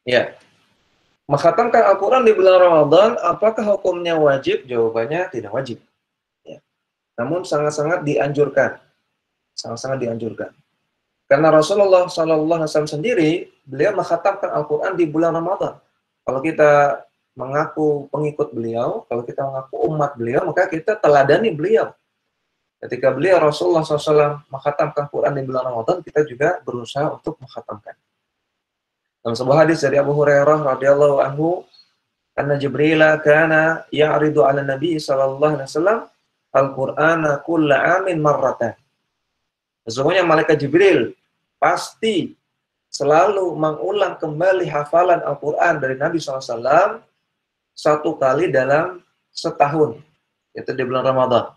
Ya, mengkhatamkan Al-Quran di bulan Ramadan, apakah hukumnya wajib? Jawabannya tidak wajib. Ya. Namun sangat-sangat dianjurkan. Sangat-sangat dianjurkan. Karena Rasulullah SAW sendiri, beliau mengkhatamkan Al-Quran di bulan Ramadan. Kalau kita mengaku pengikut beliau, kalau kita mengaku umat beliau, maka kita teladani beliau. Ketika beliau Rasulullah SAW mengkhatamkan Quran di bulan Ramadan, kita juga berusaha untuk mengkhatamkan. Dalam sebuah hadis dari Abu Hurairah radhiyallahu anhu, anna Jibril kana ya'ridu 'ala Nabi sallallahu alaihi wasallam al-Qur'ana kulla 'amin marratan. Sesungguhnya malaikat Jibril pasti selalu mengulang kembali hafalan Al-Qur'an dari Nabi SAW satu kali dalam setahun, yaitu di bulan Ramadan.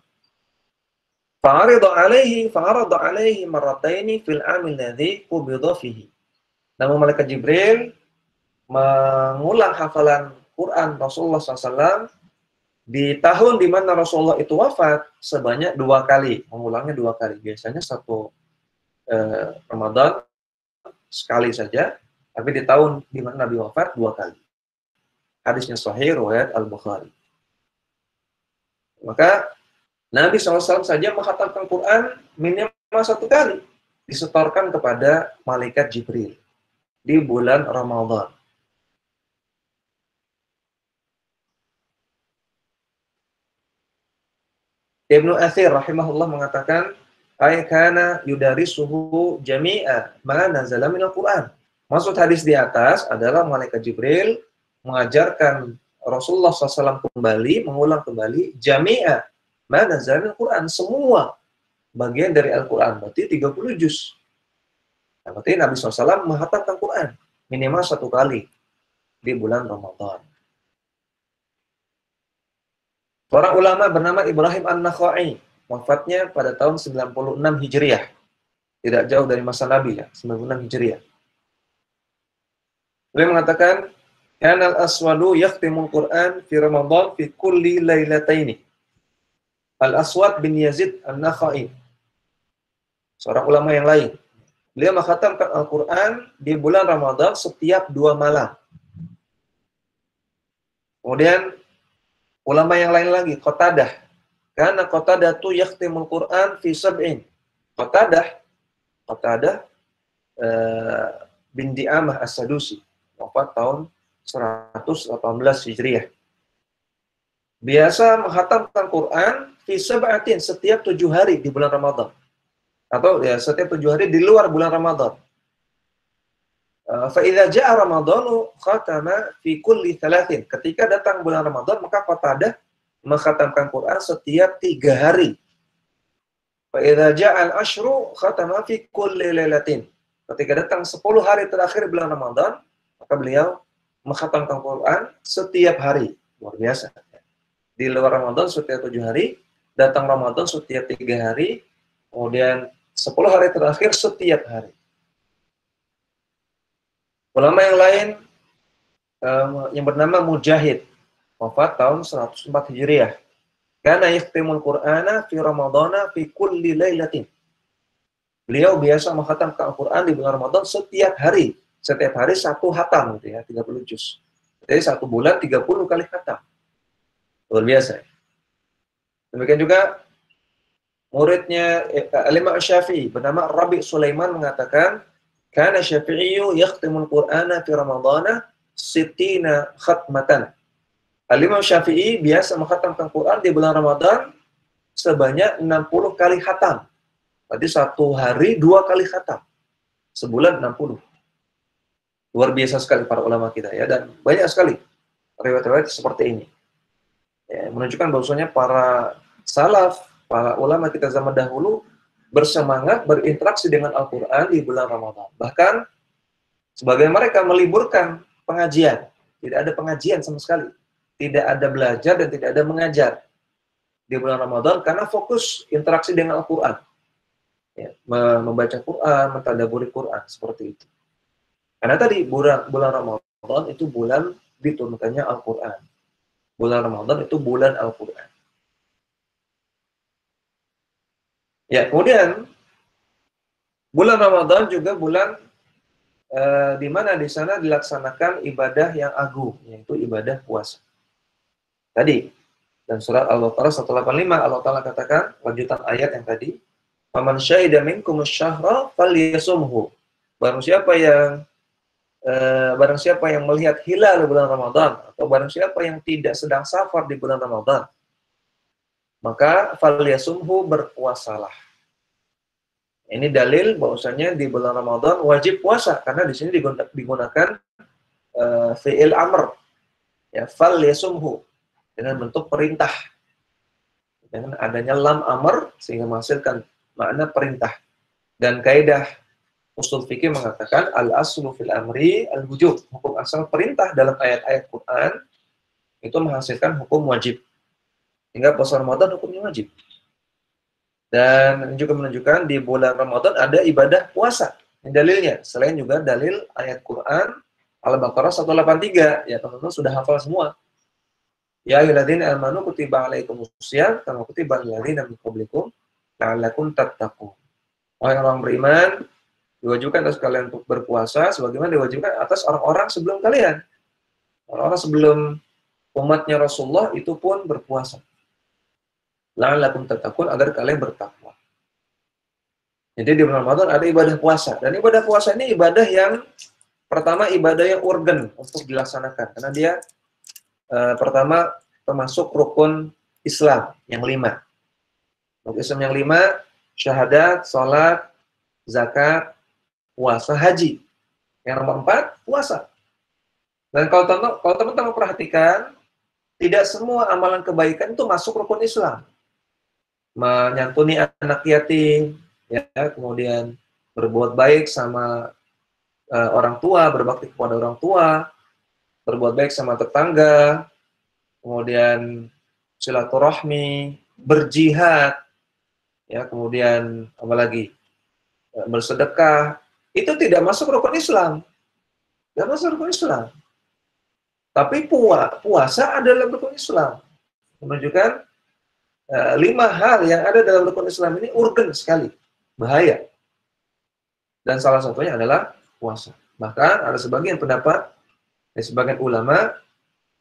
Fa'arada 'alaihi marrataini fil 'amil ladzi qubida fihi. Namun malaikat Jibril mengulang hafalan Quran Rasulullah SAW di tahun di mana Rasulullah itu wafat sebanyak 2 kali, mengulangnya 2 kali. Biasanya satu Ramadan sekali saja, tapi di tahun di mana Nabi wafat 2 kali. Hadisnya sahih riwayat Al-Bukhari. Maka Nabi SAW saja mengkhatamkan Quran minimal 1 kali disetorkan kepada malaikat Jibril di bulan Ramadan. Ibnu Athir rahimahullah mengatakan, ay kana yudarisuhu jami'a ma nazala minal Qur'an. Maksud hadis di atas adalah malaikat Jibril mengajarkan Rasulullah SAW kembali, mengulang kembali jami'a ma nazala minal Qur'an, semua bagian dari Al-Quran, berarti 30 juz. Berarti Nabi SAW menghatamkan Quran minimal 1 kali di bulan Ramadan. Seorang ulama bernama Ibrahim An-Nakhai, wafatnya pada tahun 96 Hijriah. Tidak jauh dari masa Nabi ya, 96 Hijriah. Beliau mengatakan, "Kana al-aswadu yakhtimul Qur'an fi Ramadan fi kulli lailataini." Al-Aswad bin Yazid An-Nakhai, seorang ulama yang lain. Beliau mengkhatamkan Al-Quran di bulan Ramadan setiap 2 malam. Kemudian ulama yang lain lagi, Qatadah. Karena Qatadah tu yakhtimul Quran fi sab'in. Qatadah bin Di'amah As-Sadusi, wafat tahun 118 Hijriah. Biasa menghatamkan Quran fi sab'atin, setiap 7 hari di bulan Ramadan. Atau ya setiap 7 hari di luar bulan Ramadan. Fa idza jaa Ramadhanu khatama fi kulli thalathin. Ketika datang bulan Ramadan, maka Qatadah menghatamkan Quran setiap 3 hari. Fa idza jaa al-ashru khatama fi kulli lailatin. Ketika datang 10 hari terakhir bulan Ramadan, maka beliau menghatamkan Quran setiap hari. Luar biasa. Di luar Ramadan setiap 7 hari, datang Ramadan setiap 3 hari, kemudian 10 hari terakhir setiap hari. Ulama yang lain yang bernama Mujahid, wafat tahun 104 Hijriah. Kana yakhtimul Qur'ana fi Ramadana fi kulli lailatin. Beliau biasa menghatamkan Al-Quran di bulan Ramadan setiap hari. Setiap hari 1 khatam gitu ya, 30 juz. Jadi 1 bulan 30 kali khatam. Luar biasa. Demikian juga muridnya Imam Syafi'i bernama Rabi' Sulaiman mengatakan, kana Syafi'iyyu yakhtimul Qur'ana fi Ramadana sittina khatmatan. Imam Syafi'i biasa menghatamkan Quran di bulan Ramadan sebanyak 60 kali khatam. Berarti 1 hari 2 kali khatam. Sebulan 60. Luar biasa sekali para ulama kita ya, dan banyak sekali riwayat-riwayat seperti ini. Ya, menunjukkan bahwasanya para salaf, para ulama kita zaman dahulu bersemangat berinteraksi dengan Al-Quran di bulan Ramadan. Bahkan sebagian mereka meliburkan pengajian. Tidak ada pengajian sama sekali. Tidak ada belajar dan tidak ada mengajar di bulan Ramadan karena fokus interaksi dengan Al-Quran. Ya, membaca Quran, mentadaburi Quran, seperti itu. Karena tadi bulan Ramadan itu bulan diturunkannya Al-Quran. Bulan Ramadan itu bulan Al-Quran. Ya, kemudian bulan Ramadan juga bulan di mana di sana dilaksanakan ibadah yang agung, yaitu ibadah puasa. Tadi dan surat Al-Baqarah 185 Allah Ta'ala katakan, lanjutan ayat yang tadi, "Faman syahida minkum asy-syahra falyasumhu." Barang siapa yang melihat hilal di bulan Ramadan, atau barang siapa yang tidak sedang safar di bulan Ramadan, maka falyasumhu, berpuasalah. Ini dalil bahwasanya di bulan Ramadan wajib puasa, karena di sini digunakan fi'il amr, ya, falyasumhu, dengan bentuk perintah, dengan adanya lam amr sehingga menghasilkan makna perintah. Dan kaidah usul fikih mengatakan al-aslu fil amri al-wujub. Hukum asal perintah dalam ayat-ayat Quran itu menghasilkan hukum wajib. Hingga puasa Ramadan hukumnya wajib. Dan juga menunjukkan di bulan Ramadan ada ibadah puasa. Ini dalilnya. Selain juga dalil ayat Quran Al-Baqarah 183. Ya, teman-teman sudah hafal semua. Ya ayyuhalladzina amanu kutiba alaikumusiyam kama kutiba alal ladzina min qablikum la'allakum tattaqun. Orang-orang beriman diwajibkan atas kalian untuk berpuasa sebagaimana diwajibkan atas orang-orang sebelum kalian. Orang-orang sebelum umatnya Rasulullah itu pun berpuasa. La'allakum tattaqun, agar kalian bertakwa. Jadi di bulan Ramadan ada ibadah puasa. Dan ibadah puasa ini ibadah yang pertama, ibadah yang urgen untuk dilaksanakan. Karena dia pertama termasuk rukun Islam yang 5. Rukun Islam yang 5, syahadat, sholat, zakat, puasa, haji. Yang nomor 4, puasa. Dan kalau teman-teman perhatikan, tidak semua amalan kebaikan itu masuk rukun Islam. Menyantuni anak yatim, ya, kemudian berbuat baik sama orang tua, berbakti kepada orang tua, berbuat baik sama tetangga, kemudian silaturahmi, berjihad, ya, kemudian apa lagi? Bersedekah. Itu tidak masuk rukun Islam. Nggak masuk rukun Islam. Tapi puasa adalah rukun Islam. Menunjukkan 5 hal yang ada dalam rukun Islam ini urgen sekali, bahaya. Dan salah satunya adalah puasa. Bahkan ada sebagian pendapat, sebagian ulama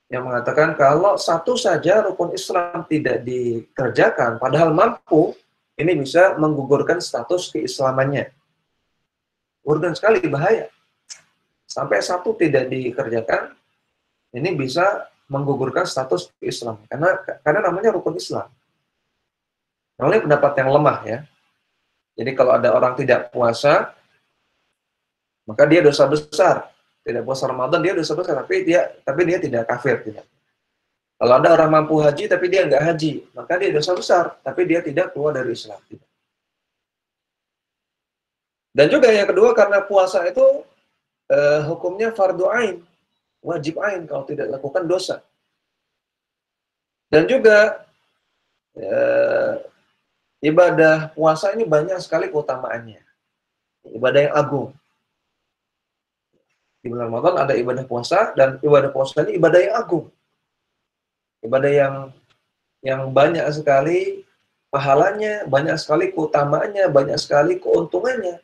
yang mengatakan kalau satu saja rukun Islam tidak dikerjakan, padahal mampu, ini bisa menggugurkan status keislamannya. Urgen sekali, bahaya. Sampai satu tidak dikerjakan, ini bisa menggugurkan status Islam. Karena namanya rukun Islam. Namanya pendapat yang lemah ya. Jadi kalau ada orang tidak puasa, maka dia dosa besar. Tidak puasa Ramadan dia dosa besar, tapi dia tidak kafir, tidak. Kalau ada orang mampu haji tapi dia nggak haji, maka dia dosa besar, tapi dia tidak keluar dari Islam. Tidak. Dan juga yang kedua, karena puasa itu hukumnya fardu ain, wajib ain, kalau tidak lakukan dosa. Dan juga ibadah puasa ini banyak sekali keutamaannya. Ibadah yang agung. Di bulan Ramadan ada ibadah puasa, dan ibadah puasa ini ibadah yang agung. Ibadah yang banyak sekali pahalanya, banyak sekali keutamaannya, banyak sekali keuntungannya.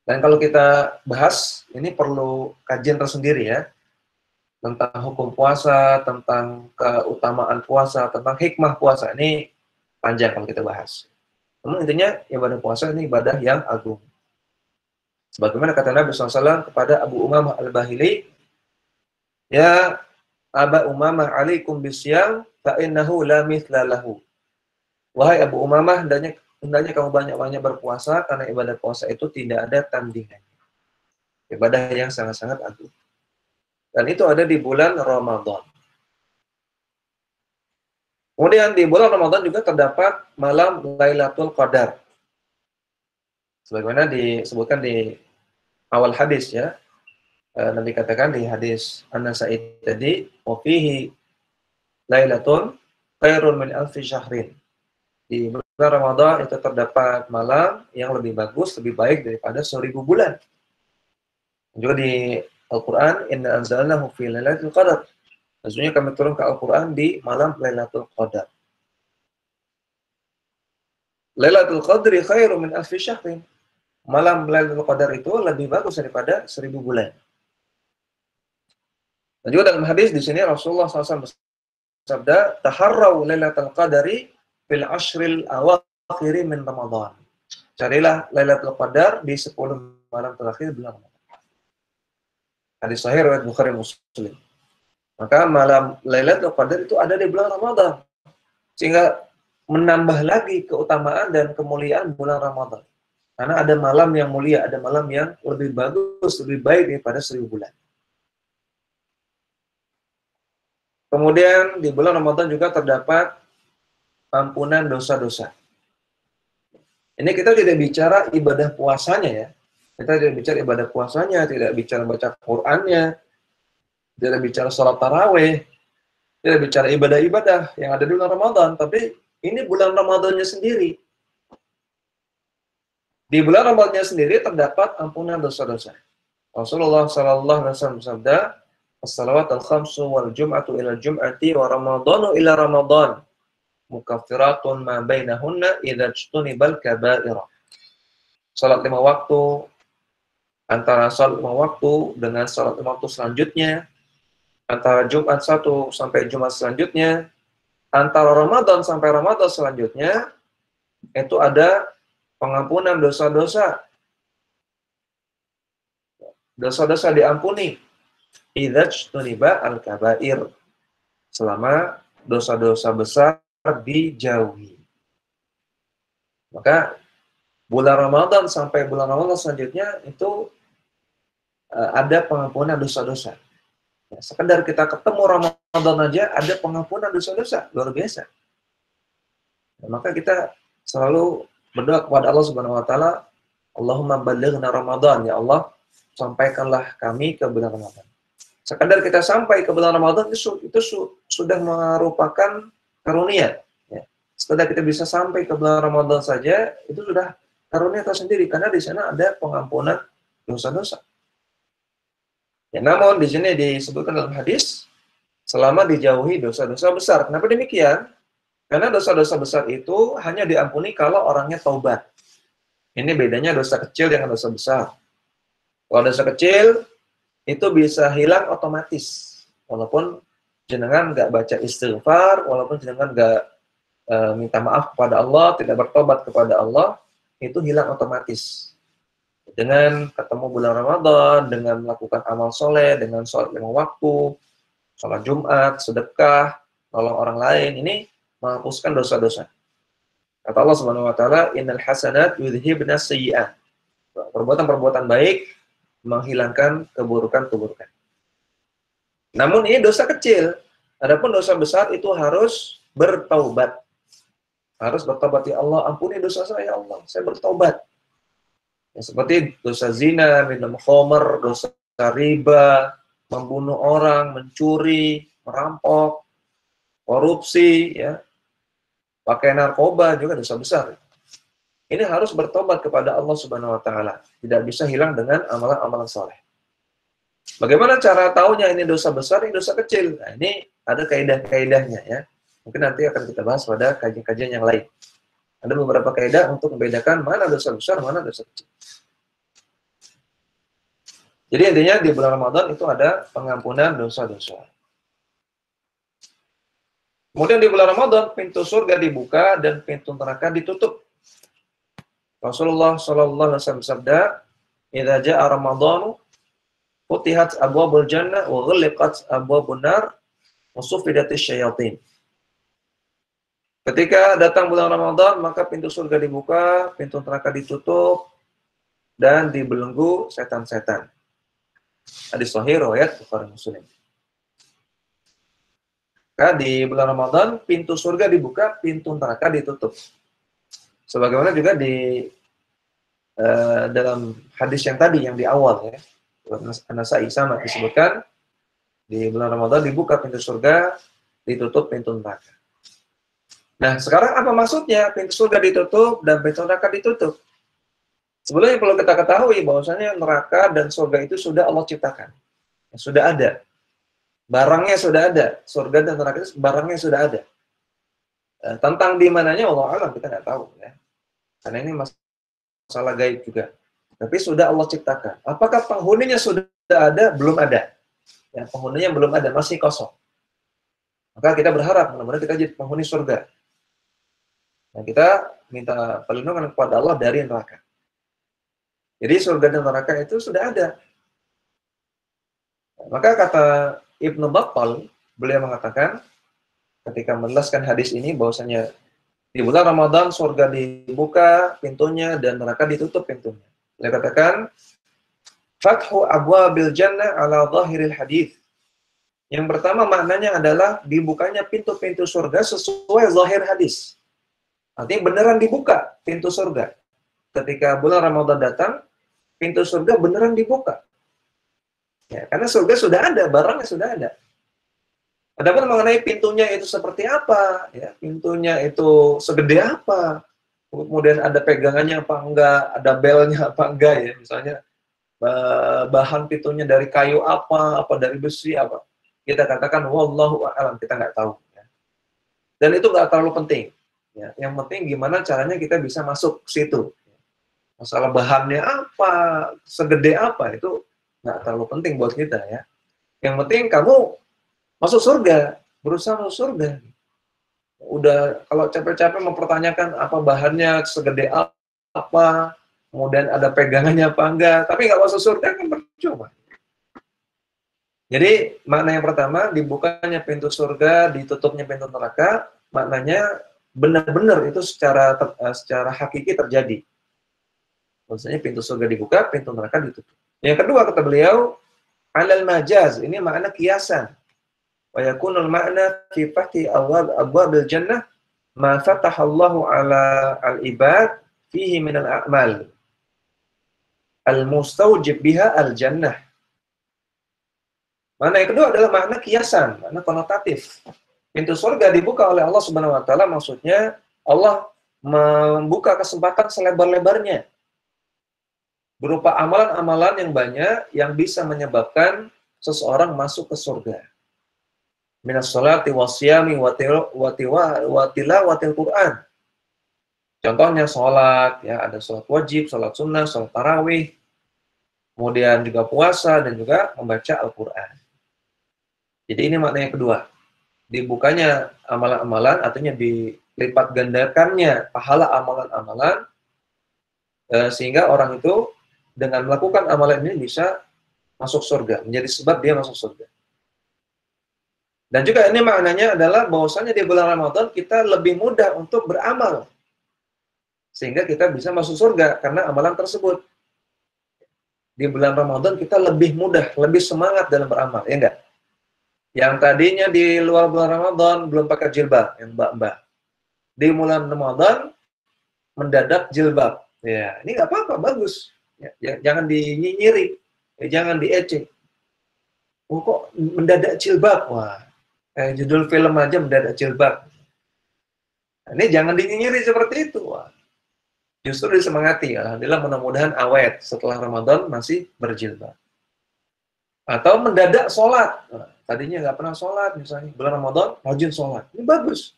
Dan kalau kita bahas, ini perlu kajian tersendiri ya, tentang hukum puasa, tentang keutamaan puasa, tentang hikmah puasa. Ini panjang kalau kita bahas. Namun intinya, ibadah puasa ini ibadah yang agung. Sebagaimana kata Nabi SAW kepada Abu Umamah Al-Bahili, ya Aba Umamah alaikum bisyam fa'innahu la mithla lahu. Wahai Abu Umamah, hendaknya kamu banyak-banyak berpuasa, karena ibadah puasa itu tidak ada tandingannya. Ibadah yang sangat-sangat agung. Dan itu ada di bulan Ramadan. Kemudian di bulan Ramadan juga terdapat malam Lailatul Qadar. Sebagaimana disebutkan di awal hadis ya. Nabi katakan di hadis An-Nasa'i tadi, wa fihi lailatun khairun min alfi syahrin. Di bulan Ramadan itu terdapat malam yang lebih bagus, lebih baik daripada 1000 bulan. Juga di Al-Quran, inna anzalnahu fi lailatul qadar. Maksudnya kami turunkan Al-Quran di malam Lailatul Qadar. Lailatul Qadri khairu min alfi syahrin. Malam Lailatul Qadar itu lebih bagus daripada 1000 bulan. Dan juga dalam hadis di sini Rasulullah SAW bersabda, taharrau Lailatul Qadari fil ashril awakhiri min Ramadan. Carilah Lailatul Qadar di 10 malam terakhir bulan Ramadan. Hadis sahih riwayat Bukhari Muslim. Maka malam Lailatul Qadar itu ada di bulan Ramadan. Sehingga menambah lagi keutamaan dan kemuliaan bulan Ramadan. Karena ada malam yang mulia, ada malam yang lebih bagus, lebih baik daripada 1000 bulan. Kemudian di bulan Ramadan juga terdapat ampunan dosa-dosa. Ini kita tidak bicara ibadah puasanya ya. Kita tidak bicara ibadah puasanya, tidak bicara baca Qur'annya, tidak bicara sholat tarawih, tidak bicara ibadah-ibadah yang ada di bulan Ramadan, tapi ini bulan Ramadannya sendiri. Di bulan Ramadannya sendiri terdapat ampunan dosa-dosa. Rasulullah SAW bersabda, as-salawatul khamsu wal jum'atu ila jum'ati wa ramadanu ila ramadan mukaffiratun ma bainahunna idza ijtunibal kaba'ira. Salat 5 waktu, antara salat 5 waktu dengan salat 5 waktu selanjutnya, antara Jumat 1 sampai Jumat selanjutnya, antara Ramadan sampai Ramadan selanjutnya, itu ada pengampunan dosa-dosa. Dosa-dosa diampuni. Idza ijtuniba al-kaba'ir. Selama dosa-dosa besar dijauhi. Maka bulan Ramadan sampai bulan Ramadan selanjutnya itu ada pengampunan dosa-dosa. Ya, sekedar kita ketemu Ramadan aja ada pengampunan dosa-dosa, luar biasa. Nah, maka kita selalu berdoa kepada Allah Subhanahu wa taala, Allahumma ballighna Ramadan, ya Allah, sampaikanlah kami ke bulan Ramadan. Sekedar kita sampai ke bulan Ramadan itu sudah merupakan karunia. Ya. Setelah kita bisa sampai ke bulan Ramadan saja, itu sudah karunia tersendiri, karena di sana ada pengampunan dosa-dosa. Ya, namun di sini disebutkan dalam hadis, selama dijauhi dosa-dosa besar. Kenapa demikian? Karena dosa-dosa besar itu hanya diampuni kalau orangnya taubat. Ini bedanya dosa kecil dengan dosa besar. Kalau dosa kecil, itu bisa hilang otomatis. Walaupun jenengan nggak baca istighfar, walaupun jenengan nggak minta maaf kepada Allah, tidak bertobat kepada Allah, itu hilang otomatis. Dengan ketemu bulan Ramadan, dengan melakukan amal soleh, dengan sholat lima waktu, sholat Jumat, sedekah, nolong orang lain, ini menghapuskan dosa-dosa. Kata Allah Subhanahu wa taala, "Innal hasanat yudhibna sayyi'at." Perbuatan-perbuatan baik menghilangkan keburukan-keburukan. Namun ini dosa kecil. Adapun dosa besar itu harus bertaubat. Harus bertaubat, ya Allah, ampuni dosa saya, ya Allah, saya bertaubat. Ya, seperti dosa zina, minum khamr, dosa riba, membunuh orang, mencuri, merampok, korupsi, ya, pakai narkoba juga dosa besar. Ini harus bertobat kepada Allah Subhanahu wa taala. Tidak bisa hilang dengan amalan-amalan saleh. Bagaimana cara taunya ini dosa besar, ini dosa kecil? Nah, ini ada kaidah-kaidahnya ya. Mungkin nanti akan kita bahas pada kajian-kajian yang lain. Ada beberapa kaidah untuk membedakan mana dosa besar, mana dosa kecil. Jadi intinya di bulan Ramadan itu ada pengampunan dosa-dosa. Kemudian di bulan Ramadan pintu surga dibuka dan pintu neraka ditutup. Rasulullah sallallahu alaihi wasallam bersabda, "Idza jaa Ramadhanu futihat abwabul jannah wa ghulqat abwabun nar wa suffidatis syayatin." Ketika datang bulan Ramadan, maka pintu surga dibuka, pintu neraka ditutup, dan dibelenggu setan-setan. Hadis sahih riwayat Bukhari Muslim. Maka di bulan Ramadan, pintu surga dibuka, pintu neraka ditutup. Sebagaimana juga di dalam hadis yang tadi, yang di awal ya, An-Nasa'i sama disebutkan, di bulan Ramadan dibuka pintu surga, ditutup pintu neraka. Nah, sekarang apa maksudnya pintu surga ditutup dan pintu neraka ditutup? Sebelumnya perlu kita ketahui bahwasanya neraka dan surga itu sudah Allah ciptakan. Sudah ada. Barangnya sudah ada. Surga dan neraka itu barangnya sudah ada. Tentang di mananya Allah alam kita nggak tahu ya. Karena ini masalah gaib juga. Tapi sudah Allah ciptakan. Apakah penghuninya sudah ada? Belum ada. Ya, penghuninya belum ada, masih kosong. Maka kita berharap mudah-mudahan kita jadi penghuni surga. Nah, kita minta perlindungan kepada Allah dari neraka. Jadi surga dan neraka itu sudah ada. Maka kata Ibnu Battal, beliau mengatakan ketika menjelaskan hadis ini bahwasanya di bulan Ramadan surga dibuka pintunya dan neraka ditutup pintunya. Beliau katakan fathu abwabil jannah ala zahiril hadis. Yang pertama maknanya adalah dibukanya pintu-pintu surga sesuai zahir hadis. Artinya beneran dibuka pintu surga. Ketika bulan Ramadan datang, pintu surga beneran dibuka. Ya, karena surga sudah ada, barangnya sudah ada. Adapun mengenai pintunya itu seperti apa, ya, pintunya itu segede apa, kemudian ada pegangannya apa enggak, ada belnya apa enggak ya, misalnya bahan pintunya dari kayu apa dari besi apa. Kita katakan wallahu a'lam, kita nggak tahu. Ya. Dan itu nggak terlalu penting. Ya. Yang penting gimana caranya kita bisa masuk ke situ. Masalah bahannya apa, segede apa, itu nggak terlalu penting buat kita ya. Yang penting kamu masuk surga, berusaha masuk surga. Udah kalau capek-capek mempertanyakan apa bahannya, segede apa, kemudian ada pegangannya apa enggak, tapi nggak masuk surga kan percuma. Jadi makna yang pertama, dibukanya pintu surga, ditutupnya pintu neraka, maknanya benar-benar itu secara hakiki terjadi. Maksudnya pintu surga dibuka, pintu neraka ditutup. Yang kedua kata beliau, alal majaz, ini makna kiasan. Wa yakunul makna fi fathi abwabil jannah ma fatahallahu ala al-ibad fihi minal a'mal al-mustawjib biha al-jannah. Makna yang kedua adalah makna kiasan, makna konotatif. Pintu surga dibuka oleh Allah Subhanahu wa taala, maksudnya Allah membuka kesempatan selebar-lebarnya berupa amalan-amalan yang banyak yang bisa menyebabkan seseorang masuk ke surga. Minas sholati wasyami watilawatil Quran. Contohnya sholat, ya ada sholat wajib, sholat sunnah, sholat tarawih, kemudian juga puasa dan juga membaca Al-Quran. Jadi ini maknanya kedua. Dibukanya amalan-amalan, artinya dilipat gandakannya pahala amalan-amalan, sehingga orang itu dengan melakukan amalan ini bisa masuk surga, menjadi sebab dia masuk surga. Dan juga ini maknanya adalah bahwasanya di bulan Ramadan kita lebih mudah untuk beramal, sehingga kita bisa masuk surga karena amalan tersebut. Di bulan Ramadan kita lebih mudah, lebih semangat dalam beramal, ya enggak? Yang tadinya di luar bulan Ramadan belum pakai jilbab, yang mbak-mbak. Di bulan Ramadan mendadak jilbab. Ya, ini nggak apa-apa, bagus. Ya, jangan dinyinyiri, ya, jangan diecek. Oh, kok mendadak jilbab? Wah, judul film aja mendadak jilbab. Nah, ini jangan dinyinyiri seperti itu. Wah. Justru disemangati. Alhamdulillah, mudah-mudahan awet setelah Ramadan masih berjilbab. Atau mendadak sholat. Nah, tadinya nggak pernah sholat, misalnya bulan Ramadan rajin sholat. Ini bagus.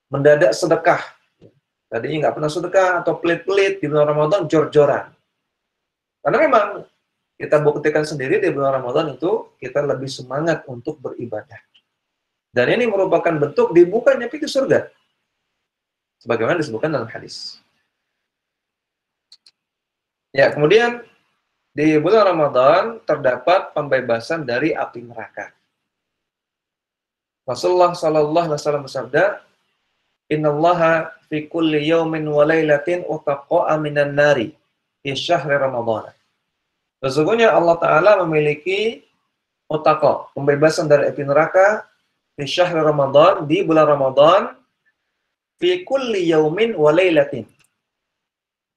Mendadak sedekah. Tadinya nggak pernah sedekah atau pelit-pelit di bulan Ramadan jor-joran. Karena memang kita buktikan sendiri di bulan Ramadan itu kita lebih semangat untuk beribadah. Dan ini merupakan bentuk dibukanya pintu surga. Sebagaimana disebutkan dalam hadis. Ya, kemudian di bulan Ramadan terdapat pembebasan dari api neraka. Rasulullah sallallahu alaihi wasallam bersabda, "Innallaha fi kulli yaumin wa lailatin utaqa'a minan nari fi syahri Ramadan." Sesungguhnya Allah Ta'ala memiliki utaqa, pembebasan dari api neraka fi syahri Ramadan, di bulan Ramadan, fi kulli yaumin wa lailatin.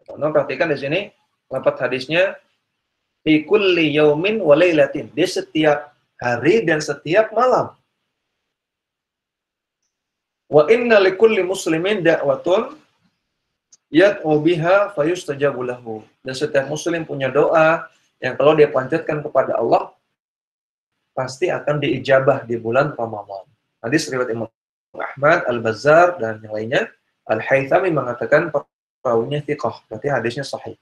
Teman-teman perhatikan di sini lafaz hadisnya fi kulli yaumin wa lailatin, di setiap hari dan setiap malam. Wa inna likulli muslimin da'watun yad'u biha fayustajabu lahu. Dan setiap muslim punya doa yang kalau dia panjatkan kepada Allah pasti akan diijabah di bulan Ramadan. Hadis riwayat Imam Ahmad, Al-Bazzar dan yang lainnya. Al-Haythami mengatakan perawinya thiqah, berarti hadisnya sahih.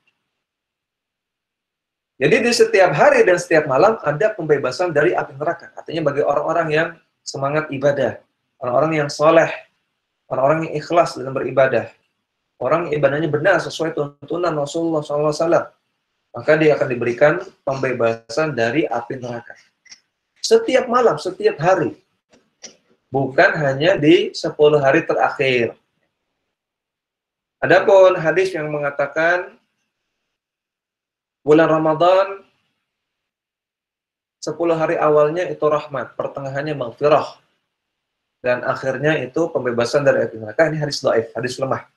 Jadi di setiap hari dan setiap malam ada pembebasan dari api neraka. Artinya bagi orang-orang yang semangat ibadah, orang-orang yang soleh, orang-orang yang ikhlas dalam beribadah, orang yang ibadahnya benar sesuai tuntunan Rasulullah SAW, maka dia akan diberikan pembebasan dari api neraka. Setiap malam, setiap hari. Bukan hanya di 10 hari terakhir. Adapun hadis yang mengatakan bulan Ramadan 10 hari awalnya itu rahmat, pertengahannya maghfirah, dan akhirnya itu pembebasan dari api neraka, ini hadis dhaif, hadis lemah.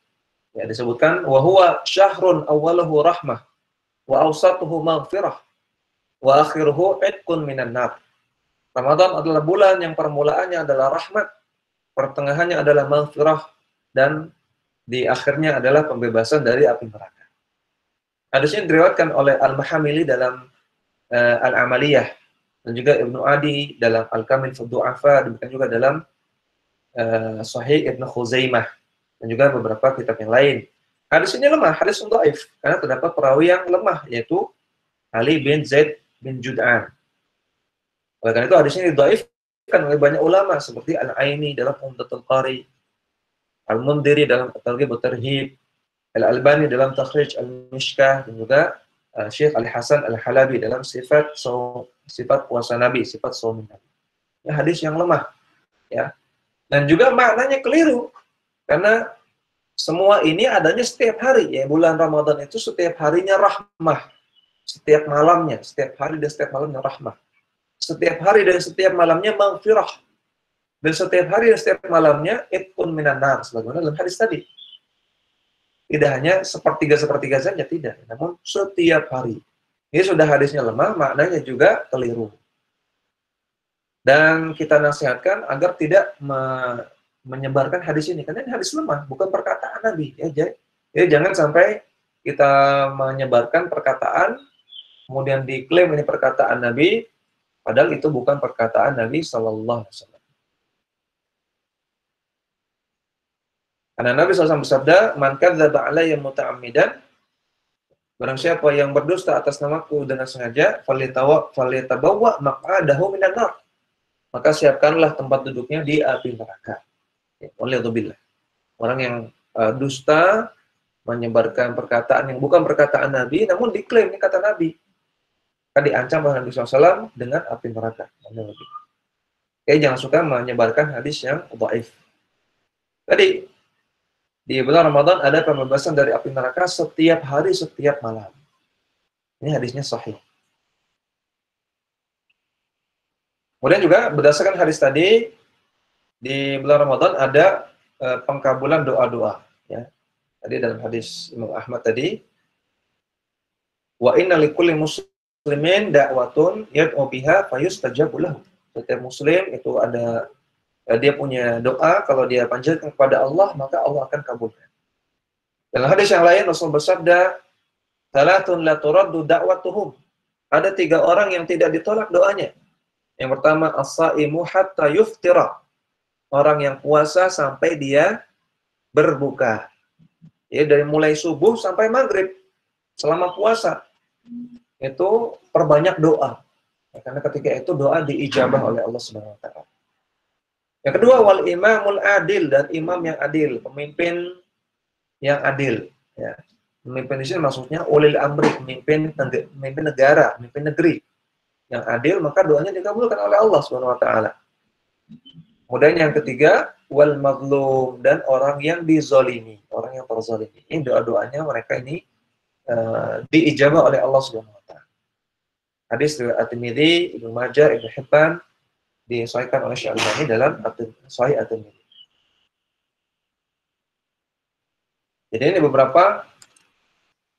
Ya, disebutkan wa huwa syahrun awwaluhu rahmah wa awsatuhu maghfirah wa akhiruhu itqun minan nar. Ramadan adalah bulan yang permulaannya adalah rahmat, pertengahannya adalah maghfirah, dan di akhirnya adalah pembebasan dari api neraka. Hadis ini diriwayatkan oleh Al-Mahamili dalam Al-Amaliyah, dan juga Ibnu Adi dalam Al-Kamil fi Du'afa, demikian juga dalam Sahih Ibnu Khuzaimah, dan juga beberapa kitab yang lain. Hadis ini lemah, hadis dhaif, karena terdapat perawi yang lemah, yaitu Ali bin Zaid bin Jud'an. Oleh karena itu hadis ini dhaifkan oleh banyak ulama seperti Al-Aini dalam Umdatul Qari, Al-Mundhiri dalam At-Targhib wa Tarhib, Al-Albani dalam Takhrij Al-Mishkah, dan juga Syekh Al-Hasan Al-Halabi dalam sifat puasa Nabi, sifat shaum Nabi. Ya, hadis yang lemah, ya. Dan juga maknanya keliru, karena semua ini adanya setiap hari. Ya, bulan Ramadan itu setiap harinya rahmah, setiap malamnya, setiap hari dan setiap malamnya rahmah, setiap hari dan setiap malamnya maghfirah, dan setiap hari dan setiap malamnya itqun minan nar, sebagaimana dalam hadis tadi. Tidak hanya sepertiga-sepertiga saja, tidak, namun setiap hari. Ini sudah hadisnya lemah, maknanya juga keliru. Dan kita nasihatkan agar tidak menyebarkan hadis ini, karena ini hadis lemah, bukan perkataan Nabi. Ya, jangan sampai kita menyebarkan perkataan, kemudian diklaim ini perkataan Nabi, Padahal itu bukan perkataan Nabi Sallallahu Alaihi Wasallam. Karena Nabi SAW bersabda, "Man kadzdzaba alayya muta'ammidan", barang siapa yang berdusta atas namaku dengan sengaja, falyatabawwa maq'adahu minan nar, maka siapkanlah tempat duduknya di api neraka. Waliyadzubillah. Orang yang dusta, menyebarkan perkataan yang bukan perkataan Nabi, namun diklaim ini kata Nabi, akan diancam oleh Nabi SAW dengan api neraka. Oke, jangan suka menyebarkan hadis yang dhaif. Tadi di bulan Ramadan ada pembebasan dari api neraka setiap hari, setiap malam. Ini hadisnya sahih. Kemudian juga berdasarkan hadis tadi, di bulan Ramadan ada pengkabulan doa-doa. Ya. Tadi dalam hadis Imam Ahmad tadi, wa inna likulli muslimin da'watun yad'u biha fayustajabu lahu. Setiap muslim itu ada dia punya doa, kalau dia panjatkan kepada Allah, maka Allah akan kabulkan. Dalam hadis yang lain, Rasul bersabda, "Salatun la turaddu da'watuhum." Ada 3 orang yang tidak ditolak doanya. Yang pertama, as-saimu hatta yuftira. Orang yang puasa sampai dia berbuka. Ya, dari mulai subuh sampai maghrib, selama puasa. Itu perbanyak doa. Karena ketika itu doa diijabah oleh Allah Subhanahu wa taala. Yang kedua, wal imamul adil, dan imam yang adil, pemimpin yang adil. Ya. Pemimpin di sini maksudnya ulil amri, pemimpin negara, pemimpin negeri yang adil, maka doanya dikabulkan oleh Allah Subhanahu wa taala. Kemudian yang ketiga, wal mazlum, dan orang yang dizalimi, orang yang terzalimi. Ini doa-doanya mereka ini diijabah oleh Allah Subhanahu wa taala. Hadis riwayat At-Tirmidzi, Ibnu Majah, Ibnu Hibban, disahihkan oleh Syekh Al-Albani dalam Sahih At-Tirmidzi. Jadi ini beberapa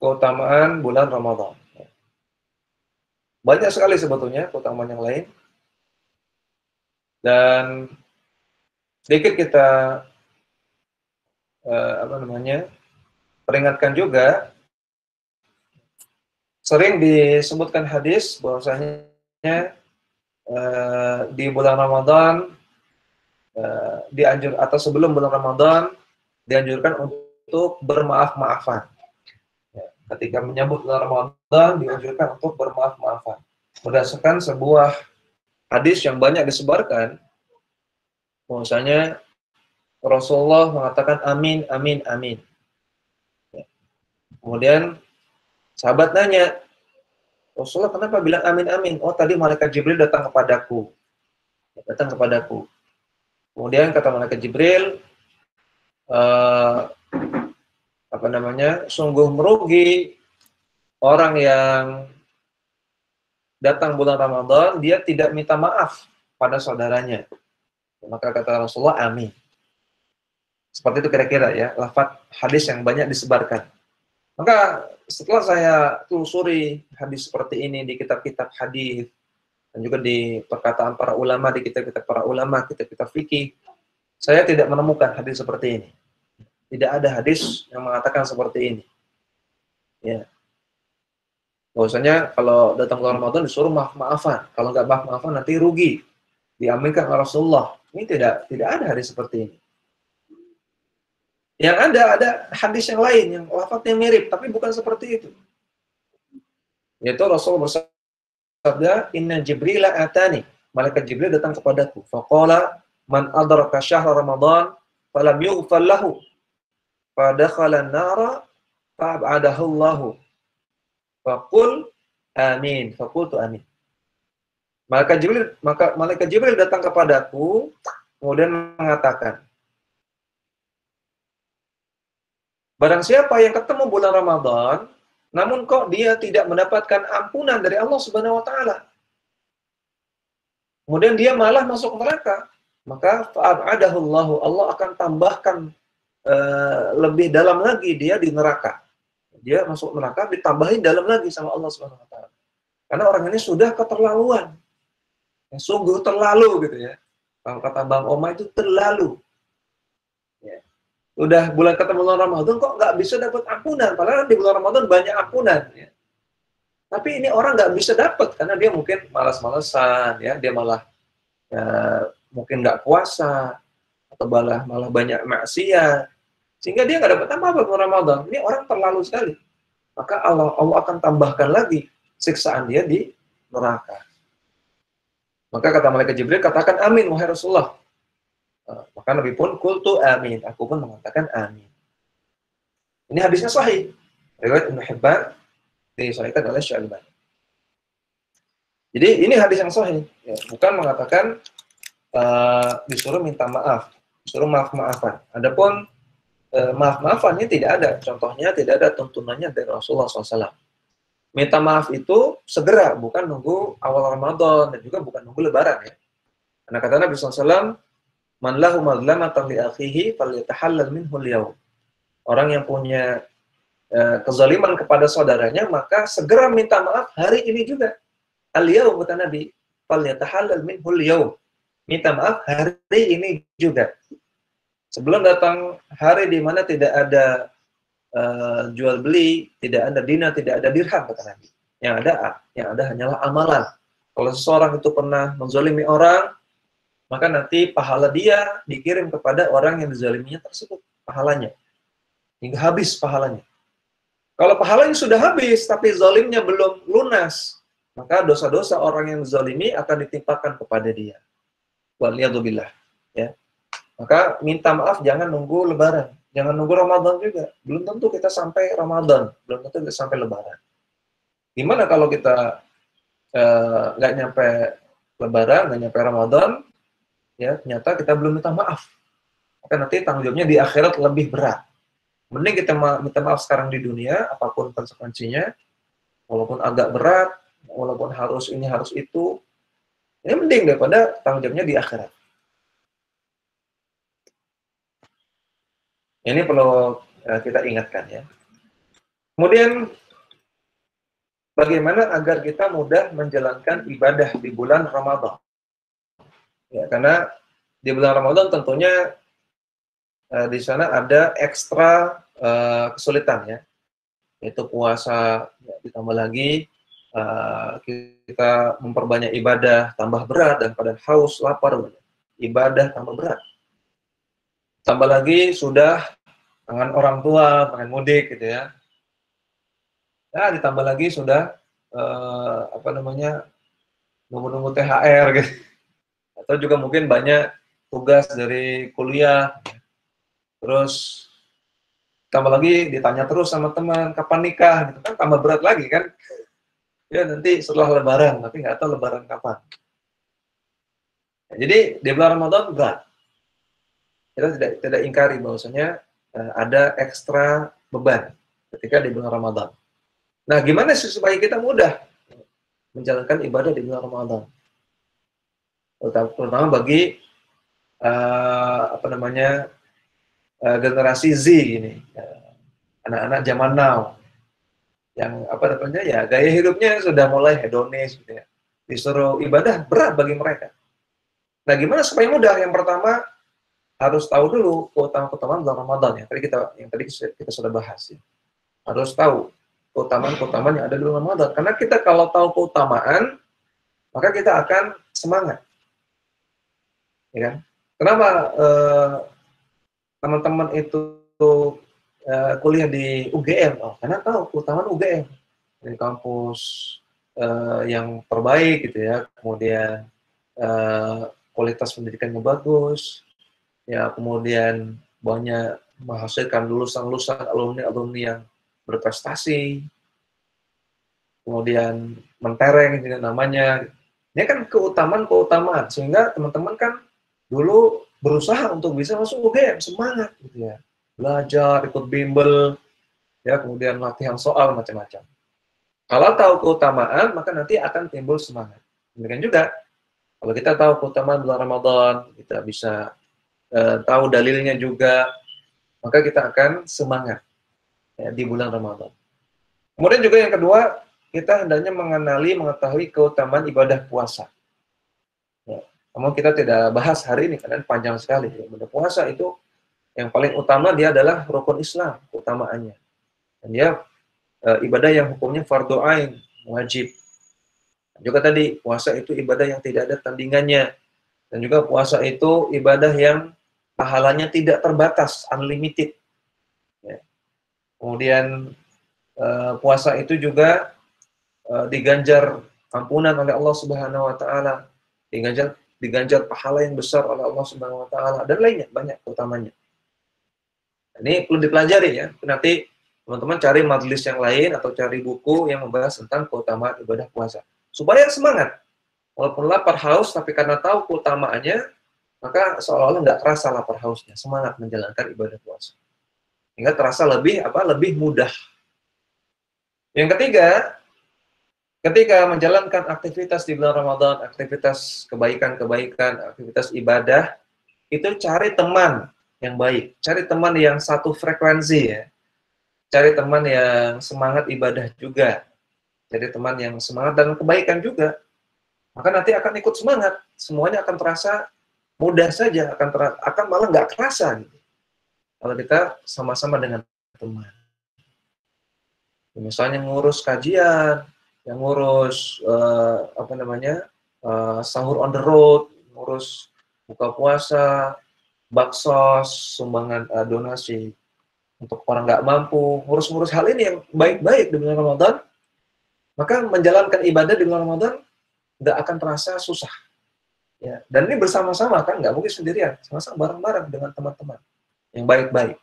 keutamaan bulan Ramadan. Banyak sekali sebetulnya keutamaan yang lain. Dan sedikit kita peringatkan juga, sering disebutkan hadis bahwasanya di bulan Ramadan atau sebelum bulan Ramadan dianjurkan untuk bermaaf-maafan. Ketika menyambut bulan Ramadan dianjurkan untuk bermaaf-maafan. Berdasarkan sebuah hadis yang banyak disebarkan, bahwasanya Rasulullah mengatakan amin, amin, amin. Kemudian sahabat nanya, Rasulullah kenapa bilang amin, amin? Oh, tadi malaikat Jibril datang kepadaku. Kemudian kata malaikat Jibril, sungguh merugi orang yang datang bulan Ramadan, dia tidak minta maaf pada saudaranya. Maka kata Rasulullah, amin. Seperti itu kira-kira ya, lafaz hadis yang banyak disebarkan. Maka setelah saya telusuri hadis seperti ini di kitab-kitab hadis dan juga di perkataan para ulama, di kitab-kitab para ulama, kitab-kitab fikih, saya tidak menemukan hadis seperti ini. Tidak ada hadis yang mengatakan seperti ini. Ya. Bahwasanya kalau datang bulan Ramadan disuruh maaf-maafan. Kalau nggak maaf-maafan nanti rugi. Diaminkan oleh Rasulullah. Ini tidak ada hadis seperti ini. Yang ada hadis yang lain yang lafadznya mirip tapi bukan seperti itu. Yaitu Rasul bersabda, "Inna Jibril atani." Malaikat Jibril datang kepadaku. Faqala man adraka syahra Ramadan falam yughfar lahu fadakhala an-nara fa'abadahu Allah. Faqul amin. Faqultu amin. Malaikat Jibril datang kepadaku kemudian mengatakan, barang siapa yang ketemu bulan Ramadan, namun kok dia tidak mendapatkan ampunan dari Allah Subhanahu wa taala. Kemudian dia malah masuk neraka, maka fa'abadahu Allah, Allah akan tambahkan lebih dalam lagi dia di neraka. Dia masuk neraka ditambahin dalam lagi sama Allah Subhanahu wa taala. Karena orang ini sudah keterlaluan. Sungguh terlalu gitu ya. Kalau kata Bang Oma itu terlalu. Ya. Udah bulan ketemu bulan Ramadan kok nggak bisa dapat ampunan, padahal di bulan Ramadan banyak ampunan. Ya. Tapi ini orang nggak bisa dapat karena dia mungkin malas-malesan, ya, dia malah mungkin nggak puasa atau malah banyak maksiat, sehingga dia nggak dapat apa-apa bulan Ramadan. Ini orang terlalu sekali. Maka Allah akan tambahkan lagi siksaan dia di neraka. Maka kata malaikat Jibril, katakan amin wahai Rasulullah. Maka Nabi pun kultu amin, aku pun mengatakan amin. Ini hadisnya sahih. Riwayat Ibnu Hibban disahihkan oleh Syalbani. Jadi ini hadis yang sahih, ya, bukan mengatakan disuruh minta maaf, disuruh maaf-maafan. Adapun maaf-maafan ini tidak ada, contohnya tidak ada tuntunannya dari Rasulullah SAW. Minta maaf itu segera, bukan nunggu awal Ramadan dan juga bukan nunggu Lebaran, ya. Karena kata Nabi SAW, man lahu madlamatan li akhihi falyatahallal minhu al-yawm. Orang yang punya kezaliman kepada saudaranya, maka segera minta maaf hari ini juga. Al-yawm, kata Nabi, falyatahallal minhu al-yawm. Minta maaf hari ini juga. Sebelum datang hari di mana tidak ada jual beli, tidak ada dinar, tidak ada dirham, kata Nabi. Yang ada hanyalah amalan. Kalau seseorang itu pernah menzalimi orang, maka nanti pahala dia dikirim kepada orang yang dizaliminya tersebut, pahalanya. Hingga habis pahalanya. Kalau pahalanya sudah habis, tapi zalimnya belum lunas, maka dosa-dosa orang yang zalimi akan ditimpakan kepada dia. Waliyadzubillah. Ya. Maka minta maaf jangan nunggu Lebaran, jangan nunggu Ramadan juga. Belum tentu kita sampai Ramadan, belum tentu kita sampai Lebaran. Gimana kalau kita nggak nyampe Lebaran, nggak nyampe Ramadan, ya ternyata kita belum minta maaf, maka nanti tanggung jawabnya di akhirat lebih berat. Mending kita minta maaf sekarang di dunia, apapun konsekuensinya, walaupun agak berat, walaupun harus ini harus itu, ini mending daripada tanggung jawabnya di akhirat. Ini perlu kita ingatkan, ya. Kemudian bagaimana agar kita mudah menjalankan ibadah di bulan Ramadan? Ya, karena di bulan Ramadan tentunya di sana ada ekstra kesulitan, ya, yaitu puasa, ya, ditambah lagi kita memperbanyak ibadah, tambah berat, dan pada haus, lapar, ibadah tambah berat. Tambah lagi sudah dengan orang tua, pengen mudik, gitu ya. Nah, ditambah lagi sudah nunggu-nunggu THR, gitu. Atau juga mungkin banyak tugas dari kuliah. Terus tambah lagi ditanya terus sama teman, kapan nikah, gitu kan, tambah berat lagi kan. Ya nanti setelah Lebaran, tapi nggak tahu Lebaran kapan. Jadi di bulan Ramadan berat. Kita tidak ingkari bahwasanya ada ekstra beban ketika di bulan Ramadan. Nah, gimana sih supaya kita mudah menjalankan ibadah di bulan Ramadan? Terutama bagi generasi Z ini, anak-anak zaman now, yang gaya hidupnya sudah mulai hedonis, gitu ya. Disuruh ibadah berat bagi mereka. Nah, gimana supaya mudah? Yang pertama harus tahu dulu keutamaan bulan Ramadan, ya. Yang tadi kita sudah bahas, ya. Harus tahu keutamaan yang ada di bulan Ramadan. Karena kita kalau tahu keutamaan, maka kita akan semangat. Ya kan? Kenapa teman-teman itu kuliah di UGM? Karena tahu keutamaan UGM. Di kampus yang terbaik, gitu ya. Kemudian kualitas pendidikannya bagus, ya, kemudian banyak menghasilkan lulusan-lulusan alumni-alumni yang berprestasi, kemudian mentereng dengan namanya. Ini kan keutamaan, sehingga teman-teman kan dulu berusaha untuk bisa masuk UGM, semangat, gitu ya, belajar, ikut bimbel, ya, kemudian latihan soal macam-macam. Kalau tahu keutamaan, maka nanti akan timbul semangat. Demikian juga kalau kita tahu keutamaan bulan Ramadan, kita bisa tahu dalilnya juga, maka kita akan semangat, ya, di bulan Ramadan. Kemudian juga yang kedua, kita hendaknya mengetahui keutamaan ibadah puasa. Ya, namun kita tidak bahas hari ini karena panjang sekali. Ibadah puasa itu yang paling utama, dia adalah rukun Islam, keutamaannya. Dan dia ibadah yang hukumnya fardhu ain, wajib. Juga tadi, puasa itu ibadah yang tidak ada tandingannya. Dan juga puasa itu ibadah yang pahalanya tidak terbatas, unlimited. Ya. Kemudian puasa itu juga diganjar ampunan oleh Allah Subhanahu wa taala, diganjar pahala yang besar oleh Allah Subhanahu wa taala, dan lainnya banyak utamanya. Ini perlu dipelajari ya. Nanti teman-teman cari majelis yang lain atau cari buku yang membahas tentang keutamaan ibadah puasa. Supaya semangat. Walaupun lapar haus, tapi karena tahu keutamaannya, maka seolah-olah nggak terasa lapar hausnya. Semangat menjalankan ibadah puasa. Hingga terasa lebih mudah. Yang ketiga, ketika menjalankan aktivitas di bulan Ramadan, aktivitas kebaikan-kebaikan, aktivitas ibadah, itu cari teman yang baik. Cari teman yang satu frekuensi ya. Cari teman yang semangat ibadah juga. Cari teman yang semangat dan kebaikan juga. Maka nanti akan ikut semangat. Semuanya akan terasa mudah saja, akan malah nggak kerasa gitu. Kalau kita sama-sama dengan teman. Misalnya ngurus kajian, yang ngurus sahur on the road, ngurus buka puasa, baksos, sumbangan donasi untuk orang nggak mampu, ngurus-ngurus hal ini yang baik-baik di bulan Ramadan, maka menjalankan ibadah di bulan Ramadan nggak akan terasa susah. Ya, dan ini bersama-sama kan, nggak mungkin sendirian, sama-sama bareng-bareng dengan teman-teman yang baik-baik.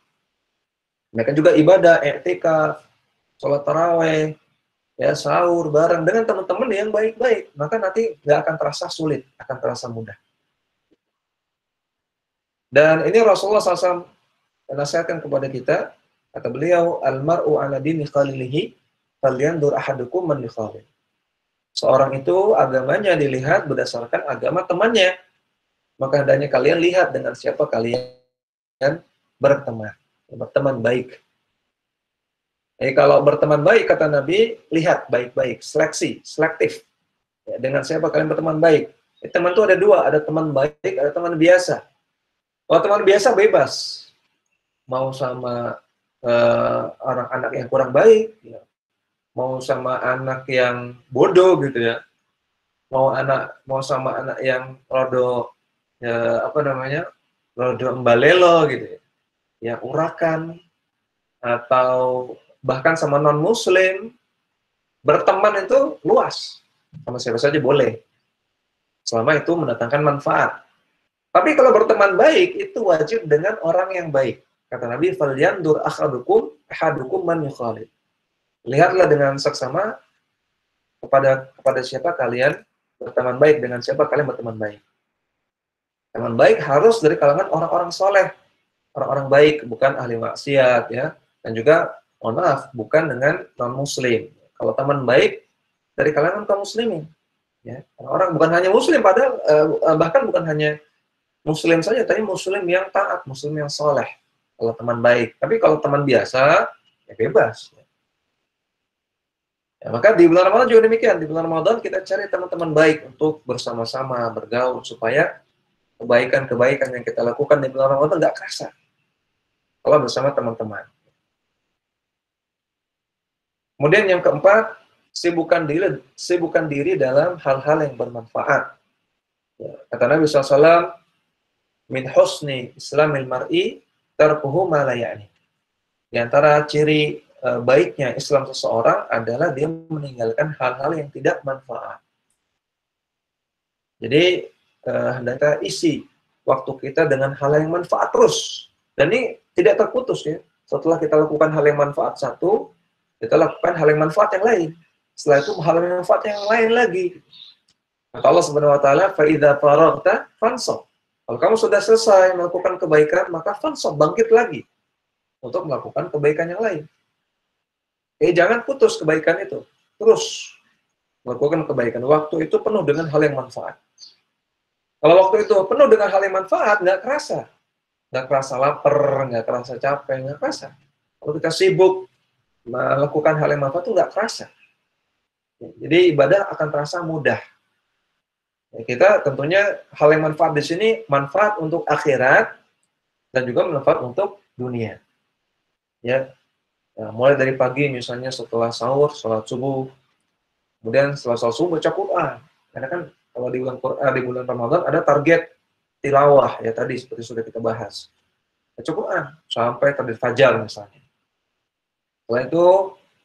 Mereka juga ibadah, i'tikaf, sholat taraweh, ya sahur bareng dengan teman-teman yang baik-baik, maka nanti nggak akan terasa sulit, akan terasa mudah. Dan ini Rasulullah SAW menasihatkan kepada kita, kata beliau, almar'u ala dini khalilihi, falyandur ahadukum man yukhalil. Seorang itu agamanya dilihat berdasarkan agama temannya. Maka hendaknya kalian lihat dengan siapa kalian berteman. Berteman baik. Jadi kalau berteman baik, kata Nabi, lihat baik-baik, seleksi, selektif. Ya, dengan siapa kalian berteman baik. Teman itu ada dua, ada teman baik, ada teman biasa. Kalau teman biasa bebas. Mau sama orang anak yang kurang baik, ya. Mau sama anak yang bodoh gitu ya, mau sama anak yang rodo rodo embalelo gitu ya, yang urakan, atau bahkan sama non muslim, berteman itu luas, sama siapa saja boleh, selama itu mendatangkan manfaat. Tapi kalau berteman baik itu wajib dengan orang yang baik. Kata Nabi, falyandur ahadukum man yukhalil. Lihatlah dengan seksama kepada siapa kalian berteman baik, dengan siapa kalian berteman baik. Teman baik harus dari kalangan orang-orang soleh, orang-orang baik, bukan ahli maksiat ya, dan juga mohon maaf, bukan dengan non-muslim. Kalau teman baik dari kalangan kaum muslimin, ya, orang bukan hanya muslim, padahal bahkan bukan hanya muslim saja, tapi muslim yang taat, muslim yang soleh. Kalau teman baik, tapi kalau teman biasa, ya bebas. Ya, maka di bulan Ramadan juga demikian. Di bulan Ramadan kita cari teman-teman baik untuk bersama-sama bergaul supaya kebaikan-kebaikan yang kita lakukan di bulan Ramadan nggak kerasa kalau bersama teman-teman. Kemudian yang keempat, sibukkan diri dalam hal-hal yang bermanfaat. Ya, kata Nabi SAW, min husni islamil mar'i tarkuhu ma la ya'ni. Di antara ciri baiknya Islam seseorang adalah dia meninggalkan hal-hal yang tidak manfaat. Jadi hendaknya isi waktu kita dengan hal yang manfaat terus. Dan ini tidak terputus ya. Setelah kita lakukan hal yang manfaat satu, kita lakukan hal yang manfaat yang lain. Setelah itu hal yang manfaat yang lain lagi. Kata Allah Subhanahu wa taala, fa idza faraghta fansab. Kalau kamu sudah selesai melakukan kebaikan, maka fansab, bangkit lagi untuk melakukan kebaikan yang lain. Jangan putus kebaikan itu. Terus melakukan kebaikan. Waktu itu penuh dengan hal yang manfaat. Kalau waktu itu penuh dengan hal yang manfaat, nggak kerasa. Nggak kerasa lapar, nggak kerasa capek, nggak kerasa. Kalau kita sibuk melakukan hal yang manfaat itu nggak kerasa. Jadi ibadah akan terasa mudah. Kita tentunya hal yang manfaat di sini, manfaat untuk akhirat dan juga manfaat untuk dunia. Ya. Mulai dari pagi misalnya setelah sahur, sholat subuh, Kemudian setelah sholat subuh baca Quran. Karena kan kalau di bulan Ramadan ada target tilawah ya tadi seperti sudah kita bahas. Baca Quran sampai terbit fajar misalnya. Setelah itu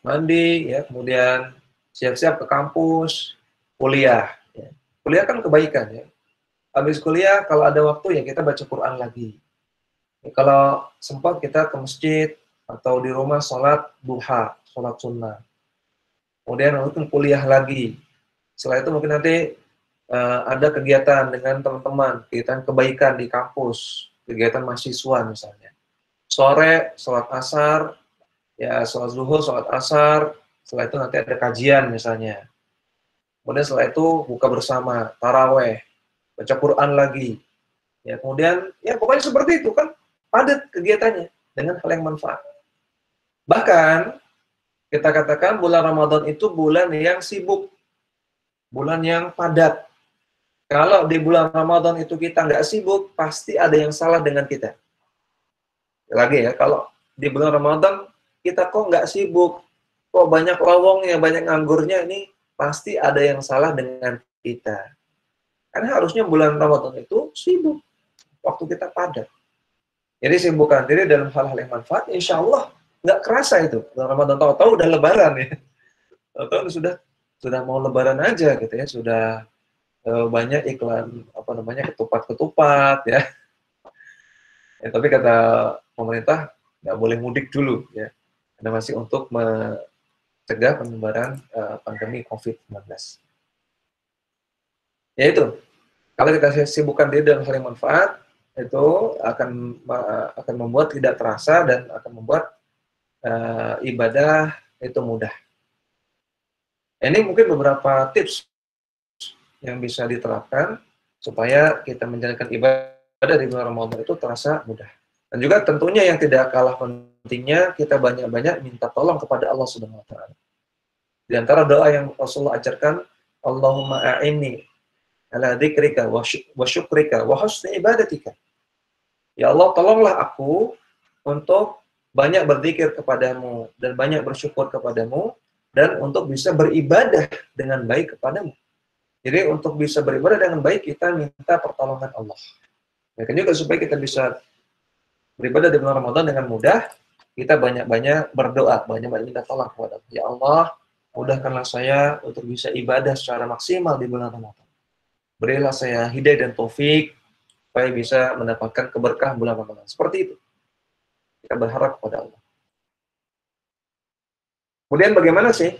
mandi ya, kemudian siap-siap ke kampus, kuliah. Ya. Kuliah kan kebaikan ya. Habis kuliah kalau ada waktu ya kita baca Quran lagi. Ya, kalau sempat kita ke masjid atau di rumah sholat duha, sholat sunnah. Kemudian mungkin kuliah lagi. Setelah itu mungkin nanti ada kegiatan dengan teman-teman, kegiatan kebaikan di kampus, kegiatan mahasiswa misalnya. Sore, sholat asar, ya sholat zuhur, sholat asar, setelah itu nanti ada kajian misalnya. Kemudian setelah itu buka bersama, taraweh, baca Quran lagi. Ya, kemudian ya pokoknya seperti itu kan, padat kegiatannya dengan hal yang manfaat. Bahkan kita katakan bulan Ramadan itu bulan yang sibuk, bulan yang padat. Kalau di bulan Ramadan itu kita nggak sibuk, pasti ada yang salah dengan kita. Lagi ya, kalau di bulan Ramadan kita kok nggak sibuk, kok banyak lowongnya, banyak nganggurnya, ini pasti ada yang salah dengan kita. Karena harusnya bulan Ramadan itu sibuk, waktu kita padat. Jadi sibukkan diri dalam hal-hal yang manfaat, insya Allah nggak kerasa itu. Bulan Ramadan tahu-tahu udah lebaran ya. Tahu-tahu sudah mau lebaran aja gitu ya, sudah banyak iklan apa namanya ketupat-ketupat ya. Ya, tapi kata pemerintah nggak boleh mudik dulu ya, karena masih untuk mencegah penyebaran pandemi COVID-19. Ya itu, kalau kita sibukkan diri dengan hal yang manfaat, itu akan membuat tidak terasa dan akan membuat ibadah itu mudah. Ini mungkin beberapa tips yang bisa diterapkan supaya kita menjalankan ibadah di bulan Ramadan itu terasa mudah. Dan juga tentunya yang tidak kalah pentingnya, kita banyak-banyak minta tolong kepada Allah Subhanahu wa taala. Di antara doa yang Rasulullah ajarkan, Allahumma a'inni ala dzikrika wa syukrika wa husni ibadatika. Ya Allah, tolonglah aku untuk banyak berzikir kepadamu dan banyak bersyukur kepadamu dan untuk bisa beribadah dengan baik kepadamu. Jadi untuk bisa beribadah dengan baik, kita minta pertolongan Allah. Ya, kan juga supaya kita bisa beribadah di bulan Ramadan dengan mudah, kita banyak-banyak berdoa, banyak-banyak minta tolong kepada Allah. Ya Allah, mudahkanlah saya untuk bisa ibadah secara maksimal di bulan Ramadan. Berilah saya hidayah dan taufik, supaya bisa mendapatkan keberkahan bulan Ramadan. Seperti itu. Kita berharap kepada Allah. Kemudian bagaimana sih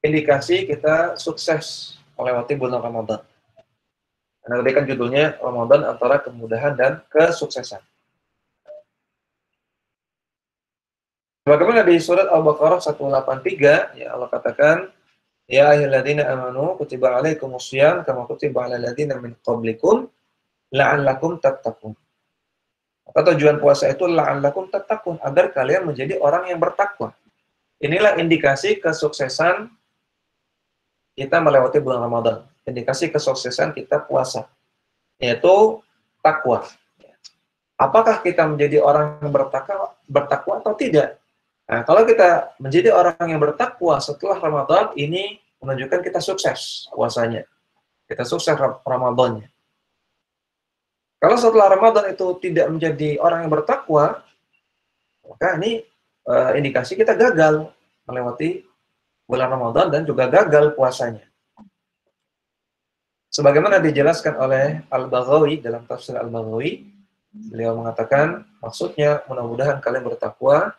indikasi kita sukses melewati bulan Ramadan? Karena tadi kan judulnya Ramadan antara kemudahan dan kesuksesan. Bagaimana di surat Al-Baqarah 183, ya Allah katakan, Ya ayyuhalladzina amanu kutiba alaikumusiyam kama kutiba alal ladzina min qablikum la'allakum tattaqun. Maka tujuan puasa itu la'allakum tattaqun, agar kalian menjadi orang yang bertakwa. Inilah indikasi kesuksesan kita melewati bulan Ramadan. Indikasi kesuksesan kita puasa, yaitu takwa. Apakah kita menjadi orang yang bertakwa atau tidak? Nah, kalau kita menjadi orang yang bertakwa setelah Ramadan, ini menunjukkan kita sukses puasanya. Kita sukses Ramadannya. Kalau setelah Ramadan itu tidak menjadi orang yang bertakwa, maka ini indikasi kita gagal melewati bulan Ramadan dan juga gagal puasanya. Sebagaimana dijelaskan oleh Al-Baghawi dalam tafsir Al-Baghawi, beliau mengatakan, maksudnya mudah-mudahan kalian bertakwa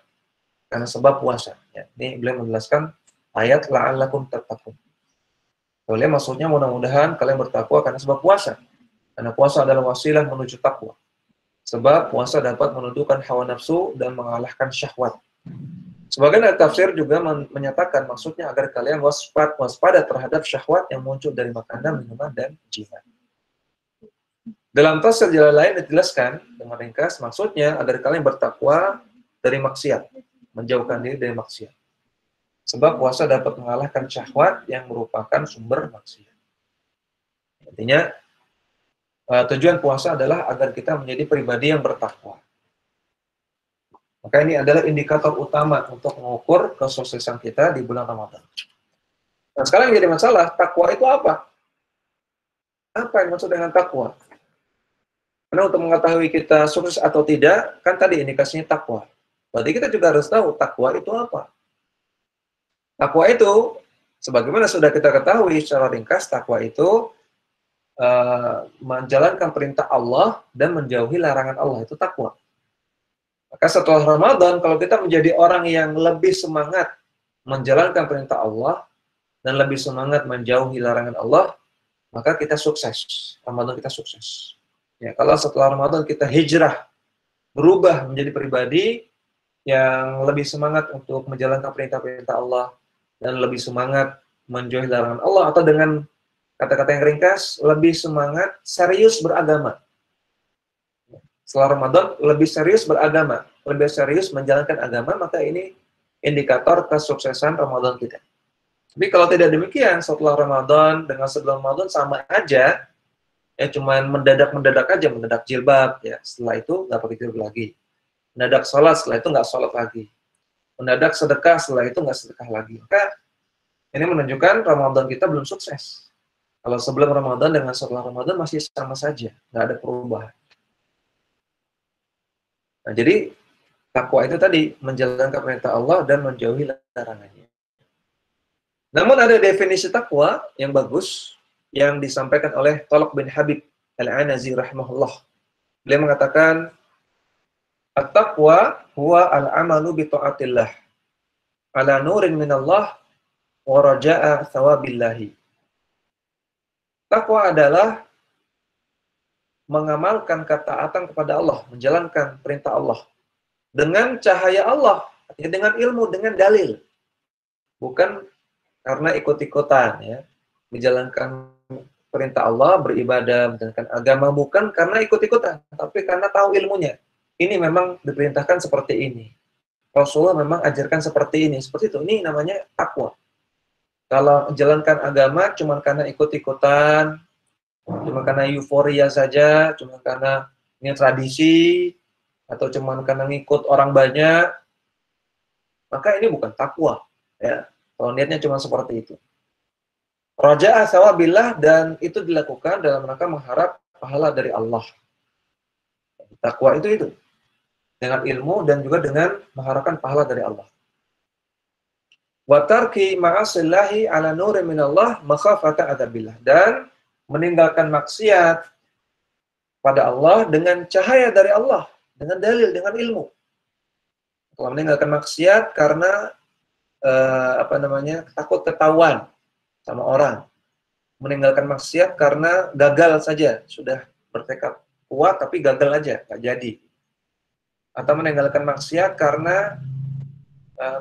karena sebab puasa. Ya, ini beliau menjelaskan ayat la'allakum tattaqun. Boleh maksudnya mudah-mudahan kalian bertakwa karena sebab puasa. Karena puasa adalah wasilah menuju takwa. Sebab puasa dapat menundukkan hawa nafsu dan mengalahkan syahwat. Sebagian tafsir juga menyatakan maksudnya agar kalian waspada terhadap syahwat yang muncul dari makanan, minuman, dan jihad. Dalam tafsir jalan lain dijelaskan dengan ringkas, maksudnya agar kalian bertakwa dari maksiat, menjauhkan diri dari maksiat. Sebab puasa dapat mengalahkan syahwat yang merupakan sumber maksiat. Artinya, tujuan puasa adalah agar kita menjadi pribadi yang bertakwa. Maka ini adalah indikator utama untuk mengukur kesuksesan kita di bulan Ramadan. Nah, sekarang yang jadi masalah, takwa itu apa? Apa yang maksud dengan takwa? Karena untuk mengetahui kita sukses atau tidak, kan tadi indikasinya takwa. Berarti kita juga harus tahu takwa itu apa. Takwa itu, sebagaimana sudah kita ketahui secara ringkas, takwa itu menjalankan perintah Allah dan menjauhi larangan Allah, itu takwa. Maka setelah Ramadan, kalau kita menjadi orang yang lebih semangat menjalankan perintah Allah dan lebih semangat menjauhi larangan Allah, maka kita sukses. Ramadan kita sukses. Ya, kalau setelah Ramadan kita hijrah, berubah menjadi pribadi yang lebih semangat untuk menjalankan perintah-perintah Allah dan lebih semangat menjauhi larangan Allah, atau dengan kata-kata yang ringkas, lebih semangat serius beragama. Setelah Ramadan lebih serius beragama, lebih serius menjalankan agama, maka ini indikator kesuksesan Ramadan kita. Tapi kalau tidak demikian, setelah Ramadan dengan sebelum Ramadan sama aja, ya cuman mendadak aja, mendadak jilbab, ya setelah itu nggak pakai jilbab lagi. Mendadak sholat, setelah itu nggak sholat lagi. Mendadak sedekah, setelah itu nggak sedekah lagi. Maka ini menunjukkan Ramadan kita belum sukses. Kalau sebelum Ramadan dengan setelah Ramadan masih sama saja, nggak ada perubahan. Nah, jadi takwa itu tadi menjalankan perintah Allah dan menjauhi larangannya. Namun ada definisi takwa yang bagus yang disampaikan oleh Talq bin Habib Al-Anazi rahimahullah. Beliau mengatakan, at-taqwa huwa al-amalu bi ta'atillah ala nurin minallah wa raja'a thawabillahi. Takwa adalah mengamalkan ketaatan kepada Allah, menjalankan perintah Allah dengan cahaya Allah, dengan ilmu, dengan dalil. Bukan karena ikut-ikutan, ya. Menjalankan perintah Allah, beribadah, menjalankan agama, bukan karena ikut-ikutan, tapi karena tahu ilmunya. Ini memang diperintahkan seperti ini. Rasulullah memang ajarkan seperti ini, seperti itu. Ini namanya takwa. Kalau menjalankan agama cuma karena ikut-ikutan, cuma karena euforia saja, cuma karena ini tradisi, atau cuma karena ngikut orang banyak, maka ini bukan takwa. Ya. Kalau niatnya cuma seperti itu. Raja'a thawabillah, dan itu dilakukan dalam rangka mengharap pahala dari Allah. Takwa itu. Dengan ilmu dan juga dengan mengharapkan pahala dari Allah. Wa tarki ma'asillahi ala nurin minallah makhafata adzabillah, dan meninggalkan maksiat pada Allah dengan cahaya dari Allah, dengan dalil, dengan ilmu. Kalau meninggalkan maksiat karena takut ketahuan sama orang. Meninggalkan maksiat karena gagal saja, sudah bertekad kuat tapi gagal aja, nggak jadi. Atau meninggalkan maksiat karena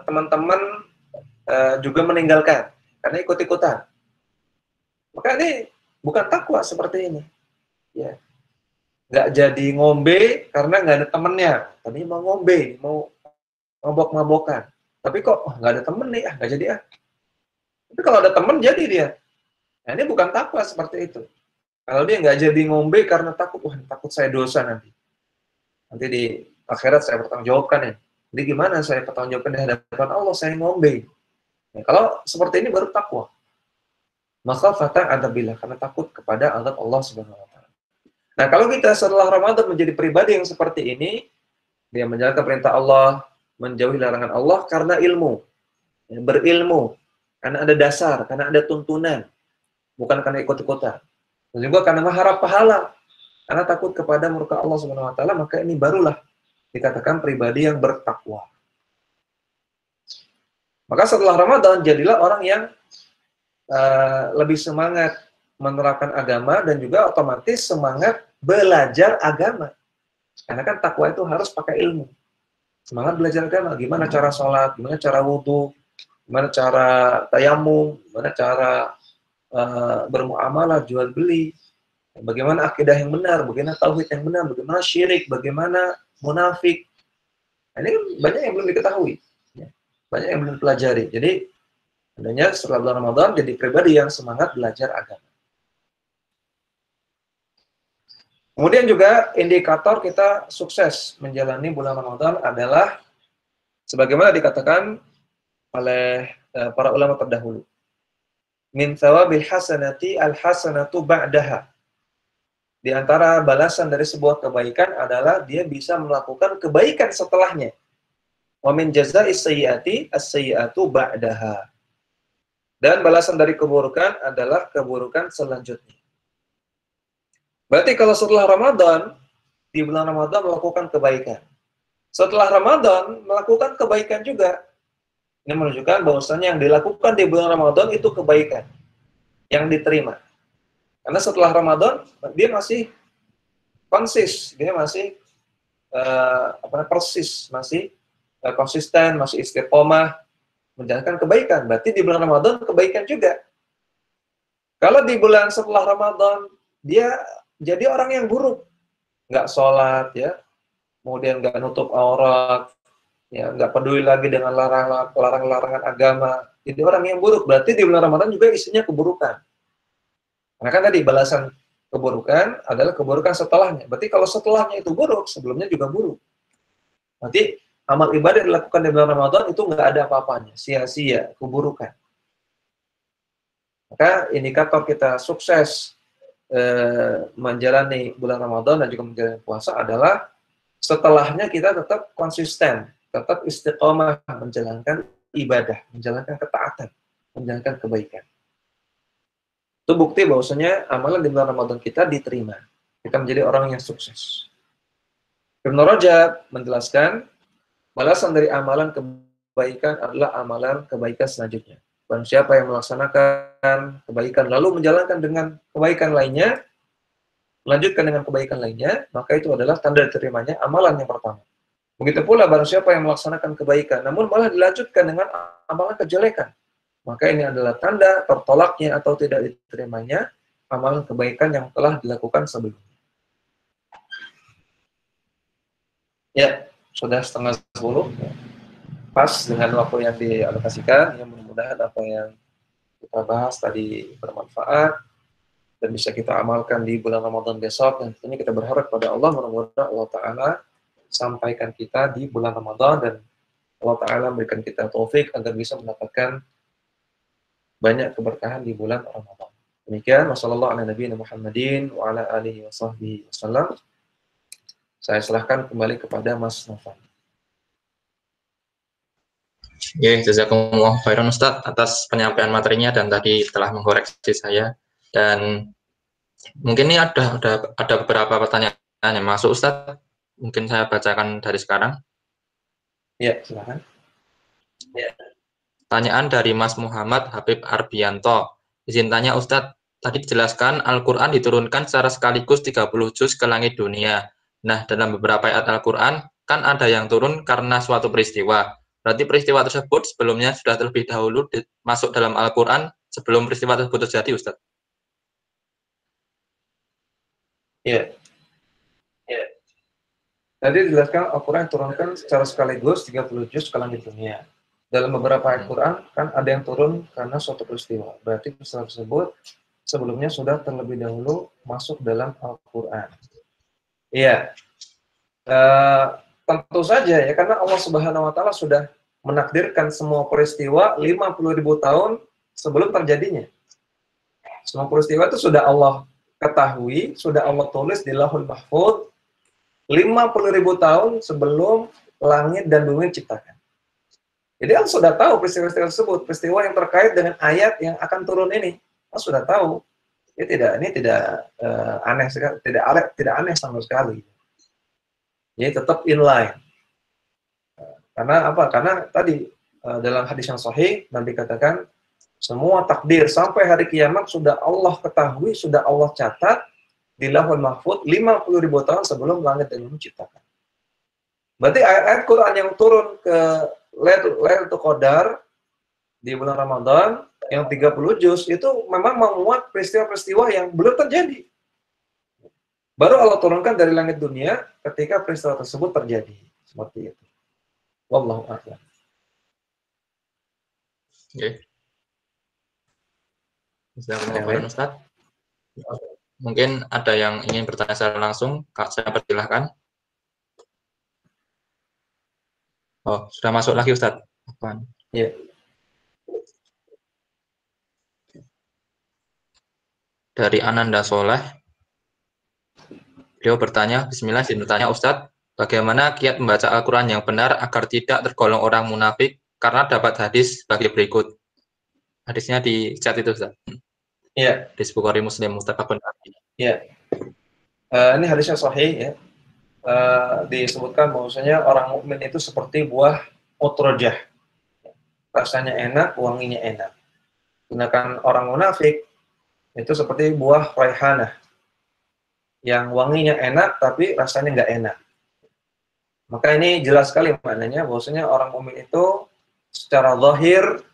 teman-teman juga meninggalkan karena ikut-ikutan. Maka ini bukan takwa seperti ini. Ya. Nggak jadi ngombe karena nggak ada temennya. Tadi mau ngombe, mau mabok-mabokan. Tapi kok nggak ada temen nih, nggak jadi ah. Tapi kalau ada temen jadi dia. Nah, ini bukan takwa seperti itu. Kalau dia nggak jadi ngombe karena takut, wah takut saya dosa nanti. Nanti di akhirat saya bertanggungjawabkan ya. Jadi gimana saya bertanggungjawabkan di hadapan Allah, saya ngombe. Nah, kalau seperti ini baru takwa. Maka fatah adzabillah, karena takut kepada azab Allah Subhanahu wa taala. Nah, kalau kita setelah Ramadan menjadi pribadi yang seperti ini, dia menjalankan perintah Allah, menjauhi larangan Allah karena ilmu. Ya, berilmu, karena ada dasar, karena ada tuntunan, bukan karena ikut-ikutan. Dan juga karena mengharap pahala, karena takut kepada murka Allah Subhanahu wa taala, maka ini barulah dikatakan pribadi yang bertakwa. Maka setelah Ramadan jadilah orang yang lebih semangat menerapkan agama dan juga otomatis semangat belajar agama. Karena kan takwa itu harus pakai ilmu. Semangat belajar agama, gimana cara sholat, gimana cara wudhu, gimana cara tayamum, gimana cara bermuamalah, jual beli, bagaimana akidah yang benar, bagaimana tauhid yang benar, bagaimana syirik, bagaimana munafik. Nah, ini banyak yang belum diketahui, banyak yang belum dipelajari. Jadi adanya setelah bulan Ramadan jadi pribadi yang semangat belajar agama. Kemudian juga indikator kita sukses menjalani bulan Ramadan adalah sebagaimana dikatakan oleh para ulama terdahulu. min thawabil hasanati al-hasanatu ba'daha. Di antara balasan dari sebuah kebaikan adalah dia bisa melakukan kebaikan setelahnya. Wa min jaza'is sayyiati as-sayyiatu ba'daha. Dan balasan dari keburukan adalah keburukan selanjutnya. Berarti kalau setelah Ramadan, di bulan Ramadan melakukan kebaikan. Setelah Ramadan melakukan kebaikan juga. Ini menunjukkan bahwasanya yang dilakukan di bulan Ramadan itu kebaikan yang diterima. Karena setelah Ramadan dia masih konsis, dia masih persis, masih konsisten, masih istiqomah menjalankan kebaikan. Berarti di bulan Ramadan kebaikan juga. Kalau di bulan setelah Ramadan dia jadi orang yang buruk, nggak sholat ya, kemudian nggak nutup aurat, ya nggak peduli lagi dengan larangan-larangan agama. Jadi orang yang buruk. Berarti di bulan Ramadan juga isinya keburukan. Karena kan tadi balasan keburukan adalah keburukan setelahnya. Berarti kalau setelahnya itu buruk, sebelumnya juga buruk. Nanti amal ibadah yang dilakukan di bulan Ramadan itu nggak ada apa-apanya, sia-sia, keburukan. Maka indikator kita sukses menjalani bulan Ramadan dan juga menjalani puasa adalah setelahnya kita tetap konsisten, tetap istiqomah menjalankan ibadah, menjalankan ketaatan, menjalankan kebaikan. Itu bukti bahwasanya amalan di bulan Ramadan kita diterima. Kita menjadi orang yang sukses. Ibnu Rajab menjelaskan, balasan dari amalan kebaikan adalah amalan kebaikan selanjutnya. Dan siapa yang melaksanakan kebaikan lalu menjalankan dengan kebaikan lainnya, melanjutkan dengan kebaikan lainnya, maka itu adalah tanda diterimanya amalan yang pertama. Begitu pula barang siapa yang melaksanakan kebaikan, namun malah dilanjutkan dengan amalan kejelekan, maka ini adalah tanda tertolaknya atau tidak diterimanya amalan kebaikan yang telah dilakukan sebelumnya. Ya, sudah 9:30. Pas dengan waktu yang dialokasikan. Ya, mudah-mudahan apa yang kita bahas tadi bermanfaat dan bisa kita amalkan di bulan Ramadan besok. Dan tentunya kita berharap pada Allah, mudah-mudahan Allah Ta'ala sampaikan kita di bulan Ramadan dan Allah Ta'ala memberikan kita taufik agar bisa mendapatkan banyak keberkahan di bulan Ramadan. Demikian, wassalamualaikum warahmatullahi wabarakatuh. Saya serahkan kembali kepada Mas Novan. Ya, jazakumullah khairan Ustaz atas penyampaian materinya dan tadi telah mengkoreksi saya. Dan mungkin ini ada beberapa pertanyaan yang masuk Ustaz. Mungkin saya bacakan dari sekarang. Ya, silakan. Ya. Pertanyaan dari Mas Muhammad Habib Arbianto. Izin tanya Ustadz, tadi dijelaskan Al-Quran diturunkan secara sekaligus 30 juz ke langit dunia. Nah, dalam beberapa ayat Al-Quran, kan ada yang turun karena suatu peristiwa. Berarti peristiwa tersebut sebelumnya sudah terlebih dahulu masuk dalam Al-Quran sebelum peristiwa tersebut terjadi, Ustadz? Ya. Ya. Tadi dijelaskan Al-Quran diturunkan secara sekaligus 30 juz ke langit dunia. Dalam beberapa ayat Quran kan ada yang turun karena suatu peristiwa. Berarti peristiwa tersebut sebelumnya sudah terlebih dahulu masuk dalam Al-Quran. Iya. Tentu saja ya, karena Allah Subhanahu wa Ta'ala sudah menakdirkan semua peristiwa 50.000 tahun sebelum terjadinya. Semua peristiwa itu sudah Allah ketahui, sudah Allah tulis di Lauhul Mahfuz 50.000 tahun sebelum langit dan bumi diciptakan. Jadi Allah sudah tahu peristiwa-peristiwa tersebut, peristiwa yang terkait dengan ayat yang akan turun ini. Allah sudah tahu. Ini tidak aneh sekali, tidak aneh sama sekali. Jadi tetap inline. Karena apa? Karena tadi dalam hadis yang sahih Nabi katakan semua takdir sampai hari kiamat sudah Allah ketahui, sudah Allah catat di Lauhul Mahfuz 50.000 tahun sebelum langit dan bumi diciptakan. Berarti ayat Quran yang turun ke Lailatul Qadar di bulan Ramadan yang 30 juz itu memang memuat peristiwa-peristiwa yang belum terjadi. Baru Allah turunkan dari langit dunia ketika peristiwa tersebut terjadi. Seperti itu. Wallahu a'lam. Oke. Ustaz. Mungkin ada yang ingin bertanya secara langsung, Kak, saya persilahkan. Oh, sudah masuk lagi Ustaz. Ya. dari Ananda Soleh. Beliau bertanya, Bismillah, bertanya, Ustadz, bagaimana kiat membaca Al-Quran yang benar agar tidak tergolong orang munafik karena dapat hadis sebagai berikut. Hadisnya di chat itu, Ustadz. Iya. Hadis Bukhari Muslim, muttafaqun alaih. Iya. Ini hadisnya sahih ya. Disebutkan bahwasanya orang mukmin itu seperti buah utrojah. Rasanya enak, wanginya enak. Sedangkan orang munafik itu seperti buah raihanah. Yang wanginya enak tapi rasanya nggak enak. Maka ini jelas sekali maknanya bahwasanya orang mukmin itu secara zahir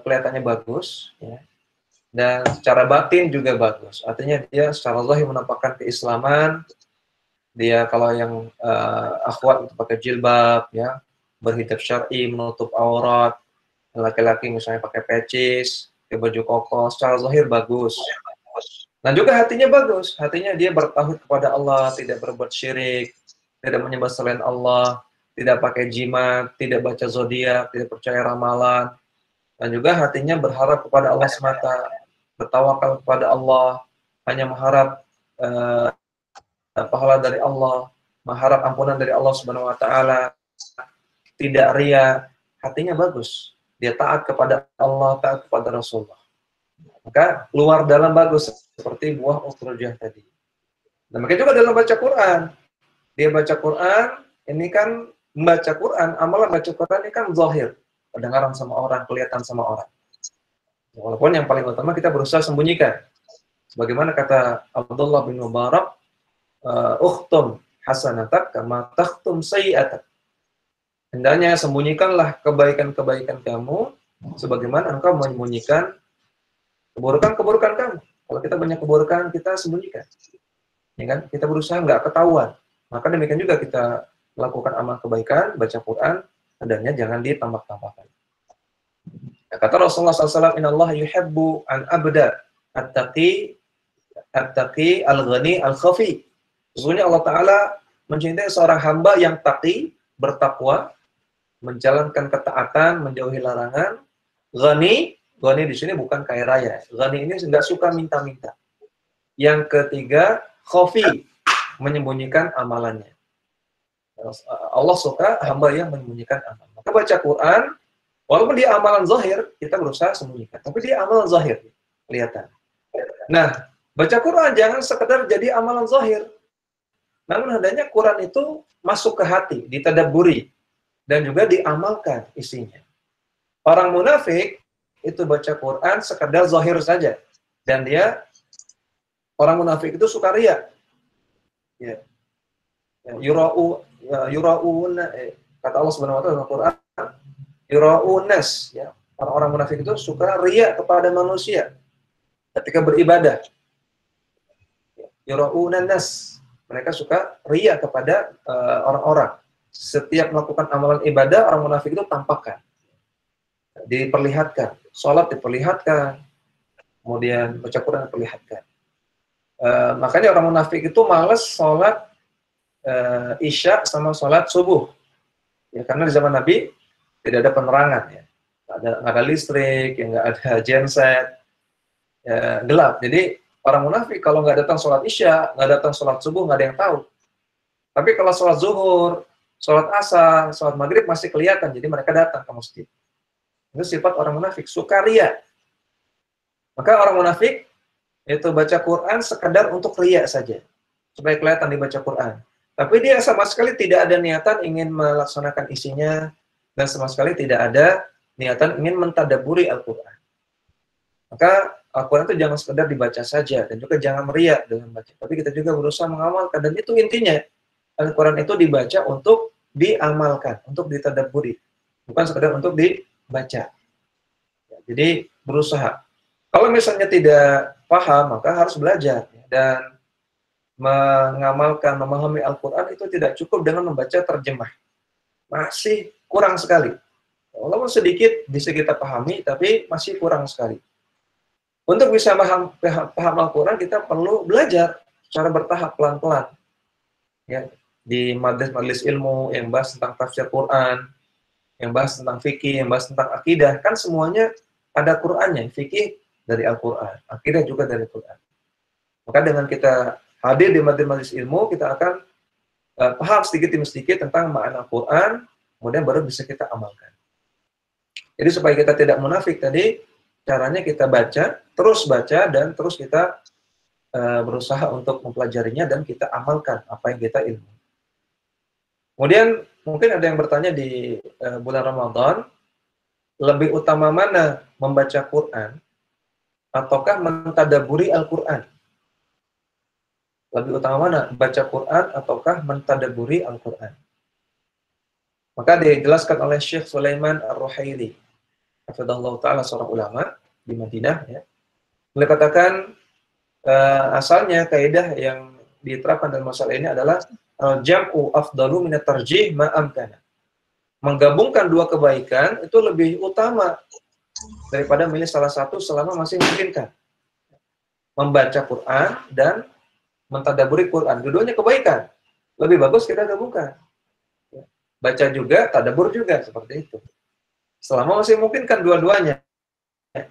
kelihatannya bagus ya. Dan secara batin juga bagus. Artinya dia secara zahir menampakkan keislaman. Dia kalau yang akhwat itu pakai jilbab ya, berhijab syar'i, menutup aurat. Laki-laki misalnya pakai pecis, pakai baju koko, secara zahir bagus. Dan juga hatinya bagus. Hatinya dia bertauhid kepada Allah, tidak berbuat syirik, tidak menyembah selain Allah, tidak pakai jimat, tidak baca zodiak, tidak percaya ramalan. Dan juga hatinya berharap kepada Allah semata, bertawakal kepada Allah, hanya mengharap pahala dari Allah, mengharap ampunan dari Allah Subhanahu wa taala, tidak ria, hatinya bagus. Dia taat kepada Allah, taat kepada Rasulullah. Maka luar dalam bagus seperti buah utrujah tadi. Dan makanya juga dalam baca Quran, dia baca Quran, ini kan membaca Quran, amalan baca Quran ini kan zahir, kedengaran sama orang, kelihatan sama orang. Walaupun yang paling utama kita berusaha sembunyikan. Sebagaimana kata Abdullah bin Mubarak, ukhtum hasanatak kama takhtum sayyi'atak. Hendaknya sembunyikanlah kebaikan-kebaikan kamu sebagaimana engkau menyembunyikan keburukan-keburukan kamu. Kalau kita banyak keburukan, kita sembunyikan. Ya kan? Kita berusaha nggak ketahuan. Maka demikian juga kita melakukan amal kebaikan, baca Quran, hendaknya jangan ditambah-tambahkan. Ya, kata Rasulullah SAW, Inna Allah yuhibbu an abda at-taqi al-ghani al-khafi. Sesungguhnya Allah Ta'ala mencintai seorang hamba yang taqi, bertakwa, menjalankan ketaatan, menjauhi larangan. Ghani di sini bukan kaya raya. Ghani ini tidak suka minta-minta. Yang ketiga, khafi, menyembunyikan amalannya. Allah suka hamba yang menyembunyikan amal. Maka baca Quran, walaupun dia amalan zahir, kita berusaha sembunyikan. Tapi dia amalan zahir, kelihatan. Nah, baca Quran jangan sekedar jadi amalan zahir. Namun hendaknya Quran itu masuk ke hati, ditadabburi, dan juga diamalkan isinya. Orang munafik itu baca Quran sekedar zahir saja. Dan dia, orang munafik itu suka riya. Ya. Yura'una, kata Allah Subhanahu wa taala dalam Quran, yura'unas, ya. Orang-orang munafik itu suka riya kepada manusia ketika beribadah. Yura'unan nas, mereka suka riya kepada orang-orang. Setiap melakukan amalan ibadah, orang munafik itu tampakkan, diperlihatkan, sholat diperlihatkan, kemudian baca Quran diperlihatkan. Makanya orang munafik itu malas sholat isya sama sholat subuh, ya, karena di zaman Nabi tidak ada penerangan, ya, nggak ada listrik, ya, nggak ada genset, ya, gelap. Jadi orang munafik kalau nggak datang sholat isya, nggak datang sholat subuh, nggak ada yang tahu. Tapi kalau sholat zuhur, sholat asar, sholat maghrib masih kelihatan, jadi mereka datang ke masjid. Itu sifat orang munafik, suka riya. Maka orang munafik itu baca Quran sekedar untuk riya saja, supaya kelihatan dibaca Quran. Tapi dia sama sekali tidak ada niatan ingin melaksanakan isinya, dan sama sekali tidak ada niatan ingin mentadabburi Al-Quran. Maka Al-Quran itu jangan sekedar dibaca saja, dan juga jangan meriak dengan baca. Tapi kita juga berusaha mengamalkan, dan itu intinya. Al-Quran itu dibaca untuk diamalkan, untuk ditadabburi. Bukan sekedar untuk dibaca. Jadi berusaha. Kalau misalnya tidak paham, maka harus belajar. Dan mengamalkan, memahami Al-Quran itu tidak cukup dengan membaca terjemah. Masih kurang sekali. Walaupun sedikit bisa kita pahami, tapi masih kurang sekali. Untuk bisa paham Al-Quran, kita perlu belajar secara bertahap, pelan-pelan. Ya, di majelis ilmu yang bahas tentang tafsir Quran, yang bahas tentang fikih, yang bahas tentang akidah, kan semuanya ada Qurannya. Fikih dari Al-Quran, akidah juga dari Al-Quran. Maka dengan kita hadir di majelis ilmu, kita akan paham sedikit demi sedikit tentang makna Al-Quran, kemudian baru bisa kita amalkan. Jadi supaya kita tidak munafik tadi, caranya kita baca, dan terus kita berusaha untuk mempelajarinya dan kita amalkan apa yang kita ilmu. Kemudian mungkin ada yang bertanya di bulan Ramadan, lebih utama mana membaca Quran ataukah mentadaburi Al-Quran? Lebih utama mana baca Quran ataukah mentadaburi Al-Quran? Maka dijelaskan oleh Syekh Sulaiman Ar-Ruhaili, hafizahullah ta'ala, seorang ulama di Madinah, ya. Beliau katakan asalnya kaidah yang diterapkan dalam masalah ini adalah al-jam'u afdalu minat tarjih ma'amkana. Menggabungkan dua kebaikan itu lebih utama daripada milih salah satu selama masih memungkinkan. Membaca Quran dan mentadaburi Quran, dua-duanya kebaikan. Lebih bagus kita gabungkan. Baca juga, tadabur juga, seperti itu. Selama masih memungkinkan dua-duanya,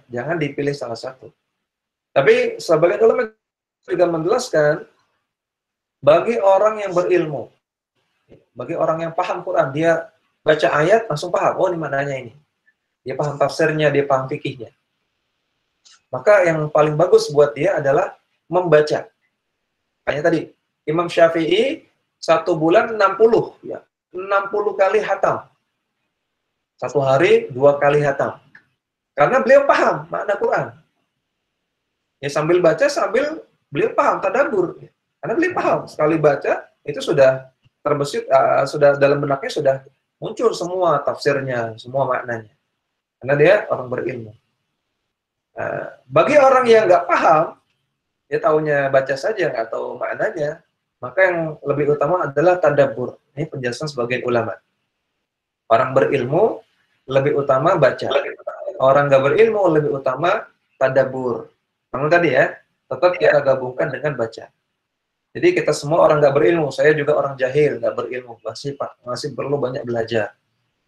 jangan dipilih salah satu. Tapi sebagian ulama juga menjelaskan, bagi orang yang berilmu, bagi orang yang paham Quran, dia baca ayat langsung paham, oh ini maknanya ini. Dia paham tafsirnya, dia paham fikihnya. Maka yang paling bagus buat dia adalah membaca. Hanya tadi, Imam Syafi'i 1 bulan 60, ya, 60 kali hatam. 1 hari 2 kali hatam. Karena beliau paham makna Quran. Ya sambil baca, sambil beliau paham tadabbur. Karena beliau paham, sekali baca, itu sudah terbesit, sudah dalam benaknya sudah muncul semua tafsirnya, semua maknanya. Karena dia orang berilmu. Bagi orang yang nggak paham, dia taunya baca saja, nggak tahu maknanya, maka yang lebih utama adalah tadabbur. Ini penjelasan sebagian ulama. Orang berilmu lebih utama baca. Orang nggak berilmu lebih utama tadabbur. Namun tadi ya, tetap kita gabungkan dengan baca. Jadi kita semua orang nggak berilmu, saya juga orang jahil, nggak berilmu, masih perlu banyak belajar.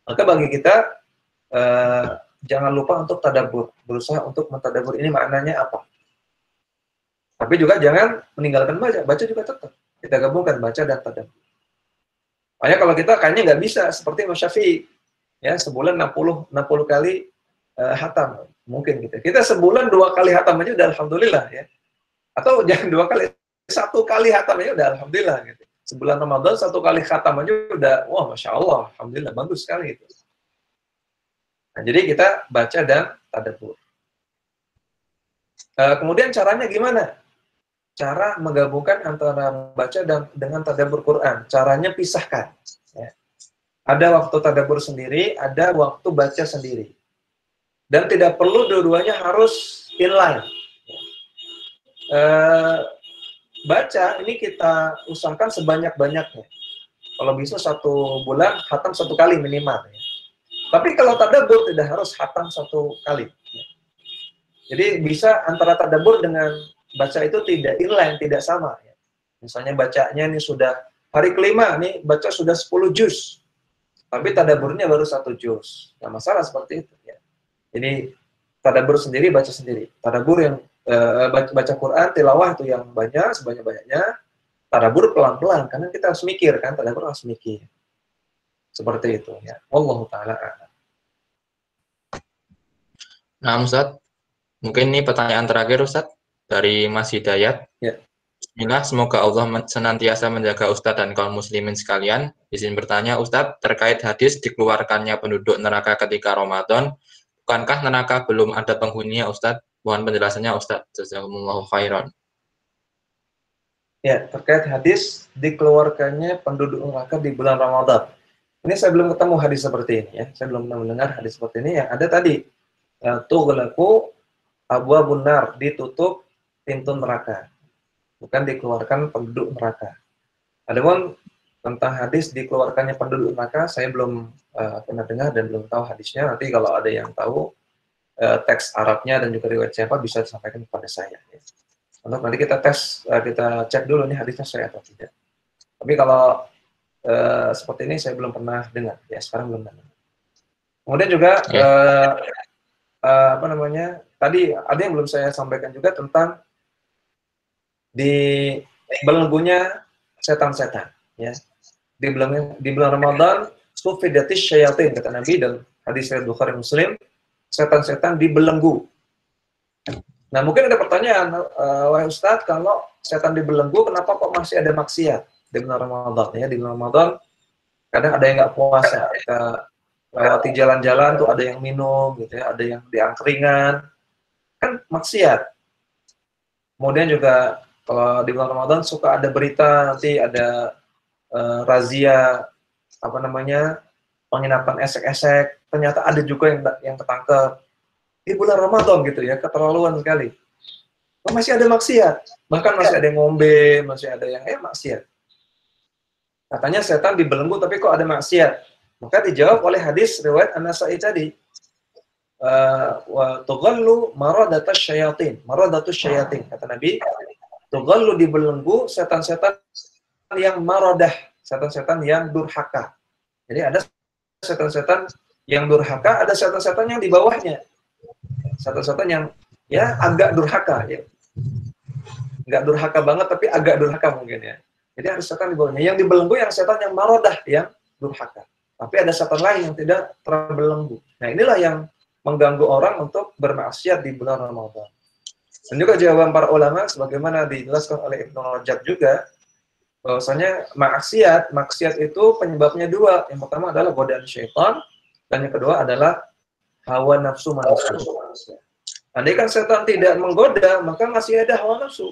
Maka bagi kita, jangan lupa untuk tadabbur, berusaha untuk mentadabbur ini maknanya apa. Tapi juga jangan meninggalkan baca juga tetap. Kita gabungkan baca dan tadabbur. Makanya kalau kita kayaknya nggak bisa, seperti Imam Syafi'i, ya sebulan 60 kali hatam, mungkin gitu. Kita sebulan 2 kali hatam aja udah alhamdulillah ya. Atau jangan 2 kali, 1 kali hatam aja udah alhamdulillah gitu. Sebulan Ramadan 1 kali hatam aja udah, wah masya Allah, alhamdulillah bagus sekali itu. Nah, jadi kita baca dan tadabbur. Kemudian caranya gimana? Cara menggabungkan antara baca dan dengan tadabbur Quran. Caranya pisahkan. Ya. Ada waktu tadabbur sendiri, ada waktu baca sendiri. Dan tidak perlu dua-duanya harus inline. Baca ini kita usahakan sebanyak-banyaknya. Kalau bisa 1 bulan khatam 1 kali minimal. Ya. Tapi kalau tadabbur tidak harus khatam 1 kali. Ya. Jadi bisa antara tadabbur dengan baca itu tidak inline, tidak sama. Ya. Misalnya bacanya ini sudah hari kelima, nih baca sudah 10 juz. Tapi tadabburnya baru 1 juz. Nggak masalah seperti itu. Ya. Jadi tadabbur sendiri, baca sendiri. Tadabbur yang baca Quran, tilawah itu yang banyak, sebanyak-banyaknya. Tadabbur pelan-pelan, karena kita harus mikir kan, tadabbur harus mikir. Seperti itu ya. Wallahu ta'ala a'lam. Nah, Ustaz, mungkin ini pertanyaan terakhir Ustaz dari Mas Hidayat. Ya. Bismillah, semoga Allah senantiasa menjaga Ustadz dan kaum muslimin sekalian. Izin bertanya Ustadz, terkait hadis dikeluarkannya penduduk neraka ketika Ramadan, bukankah neraka belum ada penghuninya Ustadz? Mohon penjelasannya Ustadz. Jazakumullahu khairan. Ya, terkait hadis dikeluarkannya penduduk neraka di bulan Ramadan. Ini saya belum ketemu hadis seperti ini ya. Saya belum pernah mendengar hadis seperti ini. Yang ada tadi, tughlaqu abwabun nar, ditutup pintu neraka. Bukan dikeluarkan penduduk neraka. Adapun tentang hadis dikeluarkannya penduduk neraka, saya belum pernah dengar dan belum tahu hadisnya. Nanti kalau ada yang tahu teks Arabnya dan juga riwayat siapa bisa disampaikan kepada saya. Ya. Untuk nanti kita tes, kita cek dulu nih hadisnya saya atau tidak. Tapi kalau seperti ini saya belum pernah dengar. Ya sekarang belum dengar. Kemudian juga apa namanya? Tadi ada yang belum saya sampaikan juga tentang dibelenggunya setan-setan, ya. Di bulan Ramadan, sufidatis syayatin, kata Nabi dalam hadis riwayat Bukhari Muslim, setan-setan dibelenggu. Nah, mungkin ada pertanyaan, wahai Ustadz, kalau setan dibelenggu, kenapa kok masih ada maksiat di bulan Ramadan? Ya, di bulan Ramadan, kadang ada yang nggak puasa. Kita lewati jalan-jalan tuh ada yang minum, gitu ya, ada yang diangkringan, kan maksiat. Kemudian juga kalau di bulan Ramadan suka ada berita nanti ada razia apa namanya penginapan esek-esek, ternyata ada juga yang ketangkep di bulan Ramadan gitu ya, keterlaluan sekali. Masih ada maksiat, bahkan masih ada yang ngombe, masih ada yang maksiat. Katanya setan dibelenggu tapi kok ada maksiat. Maka dijawab oleh hadis riwayat An-Nasa'i tadi. Wa tughallu maradatus syayatin. Maradatus syayatin, kata Nabi, tughallu dibelenggu setan-setan yang maradah, setan-setan yang durhaka. Jadi ada setan-setan yang durhaka, ada setan-setan yang di bawahnya. Setan-setan yang ya agak durhaka ya. Nggak durhaka banget tapi agak durhaka mungkin ya. Jadi ada setan di bawahnya. Yang dibelenggu yang setan yang maradah, yang durhaka. Tapi ada setan lain yang tidak terbelenggu. Nah, inilah yang mengganggu orang untuk bermaksiat di bulan Ramadan. Dan juga jawaban para ulama sebagaimana dijelaskan oleh Ibnu Rajab juga, bahwasanya maksiat itu penyebabnya dua. Yang pertama adalah godaan syaitan, dan yang kedua adalah hawa nafsu manusia. Andai kan setan tidak menggoda, maka masih ada hawa nafsu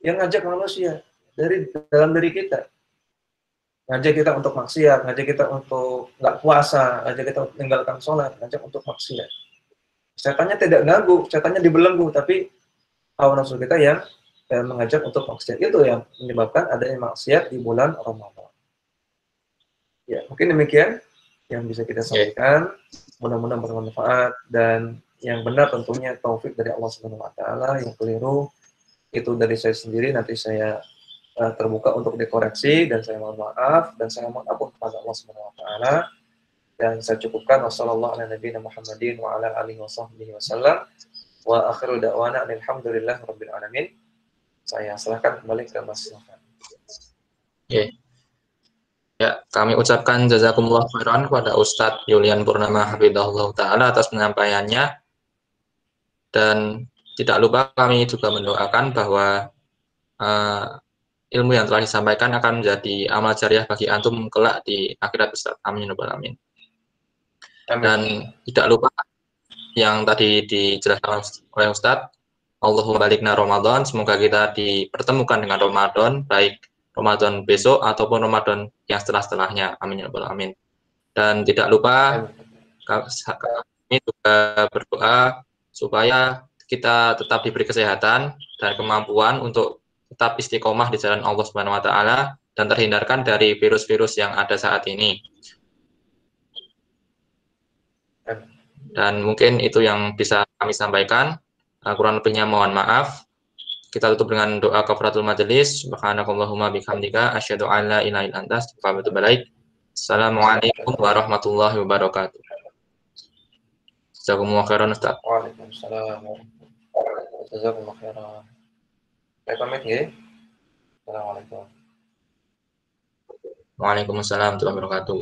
yang ngajak manusia dari dalam diri kita. Ngajak kita untuk maksiat, ngajak kita untuk nggak puasa, ngajak kita untuk meninggalkan sholat, ngajak untuk maksiat. Setannya tidak ganggu, setannya dibelenggu, tapi hawa nafsu kita yang mengajak untuk maksiat. Itu yang menyebabkan adanya maksiat di bulan Ramadan. Ya, mungkin demikian yang bisa kita sampaikan. Mudah-mudahan bermanfaat, dan yang benar tentunya taufik dari Allah Subhanahu wa taala, yang keliru itu dari saya sendiri, nanti saya terbuka untuk dikoreksi, dan saya mohon maaf, dan saya mohon ampun kepada Allah Subhanahu wa taala, dan saya cukupkan. Wassalamualaikum warahmatullahi wabarakatuh. Wa akhiru da'wana alhamdulillah rabbil alamin. Saya serahkan kembali ke Mas Novan. Ya, kami ucapkan jazakumullah khairan kepada Ustadz Yulian Purnama Hafidhahullah Ta'ala atas penyampaiannya. Dan tidak lupa kami juga mendoakan bahwa ilmu yang telah disampaikan akan menjadi amal jariah bagi antum kelak di akhirat Ustadz. Amin ya rabbal alamin. Dan tidak lupa yang tadi dijelaskan oleh Ustadz, Allahumma balikna Ramadan, semoga kita dipertemukan dengan Ramadan, baik Ramadan besok ataupun Ramadan yang setelah-setelahnya. Amin ya rabbal alamin. Dan tidak lupa kami juga berdoa supaya kita tetap diberi kesehatan dan kemampuan untuk tetap istiqomah di jalan Allah Subhanahu wa taala dan terhindarkan dari virus-virus yang ada saat ini. Dan mungkin itu yang bisa kami sampaikan. Kurang lebihnya mohon maaf. Kita tutup dengan doa kafaratul majelis. Subhanakallahumma bihamdika asyhadu an la ilaha illa anta astaghfiruka wa atubu ilaik. Assalamualaikum warahmatullahi wabarakatuh. Jazakumullah khairan Ustaz. Waalaikumsalam. Jazakumullah khairan. Saya pamit ya. Assalamualaikum. Waalaikumsalam warahmatullahi wabarakatuh.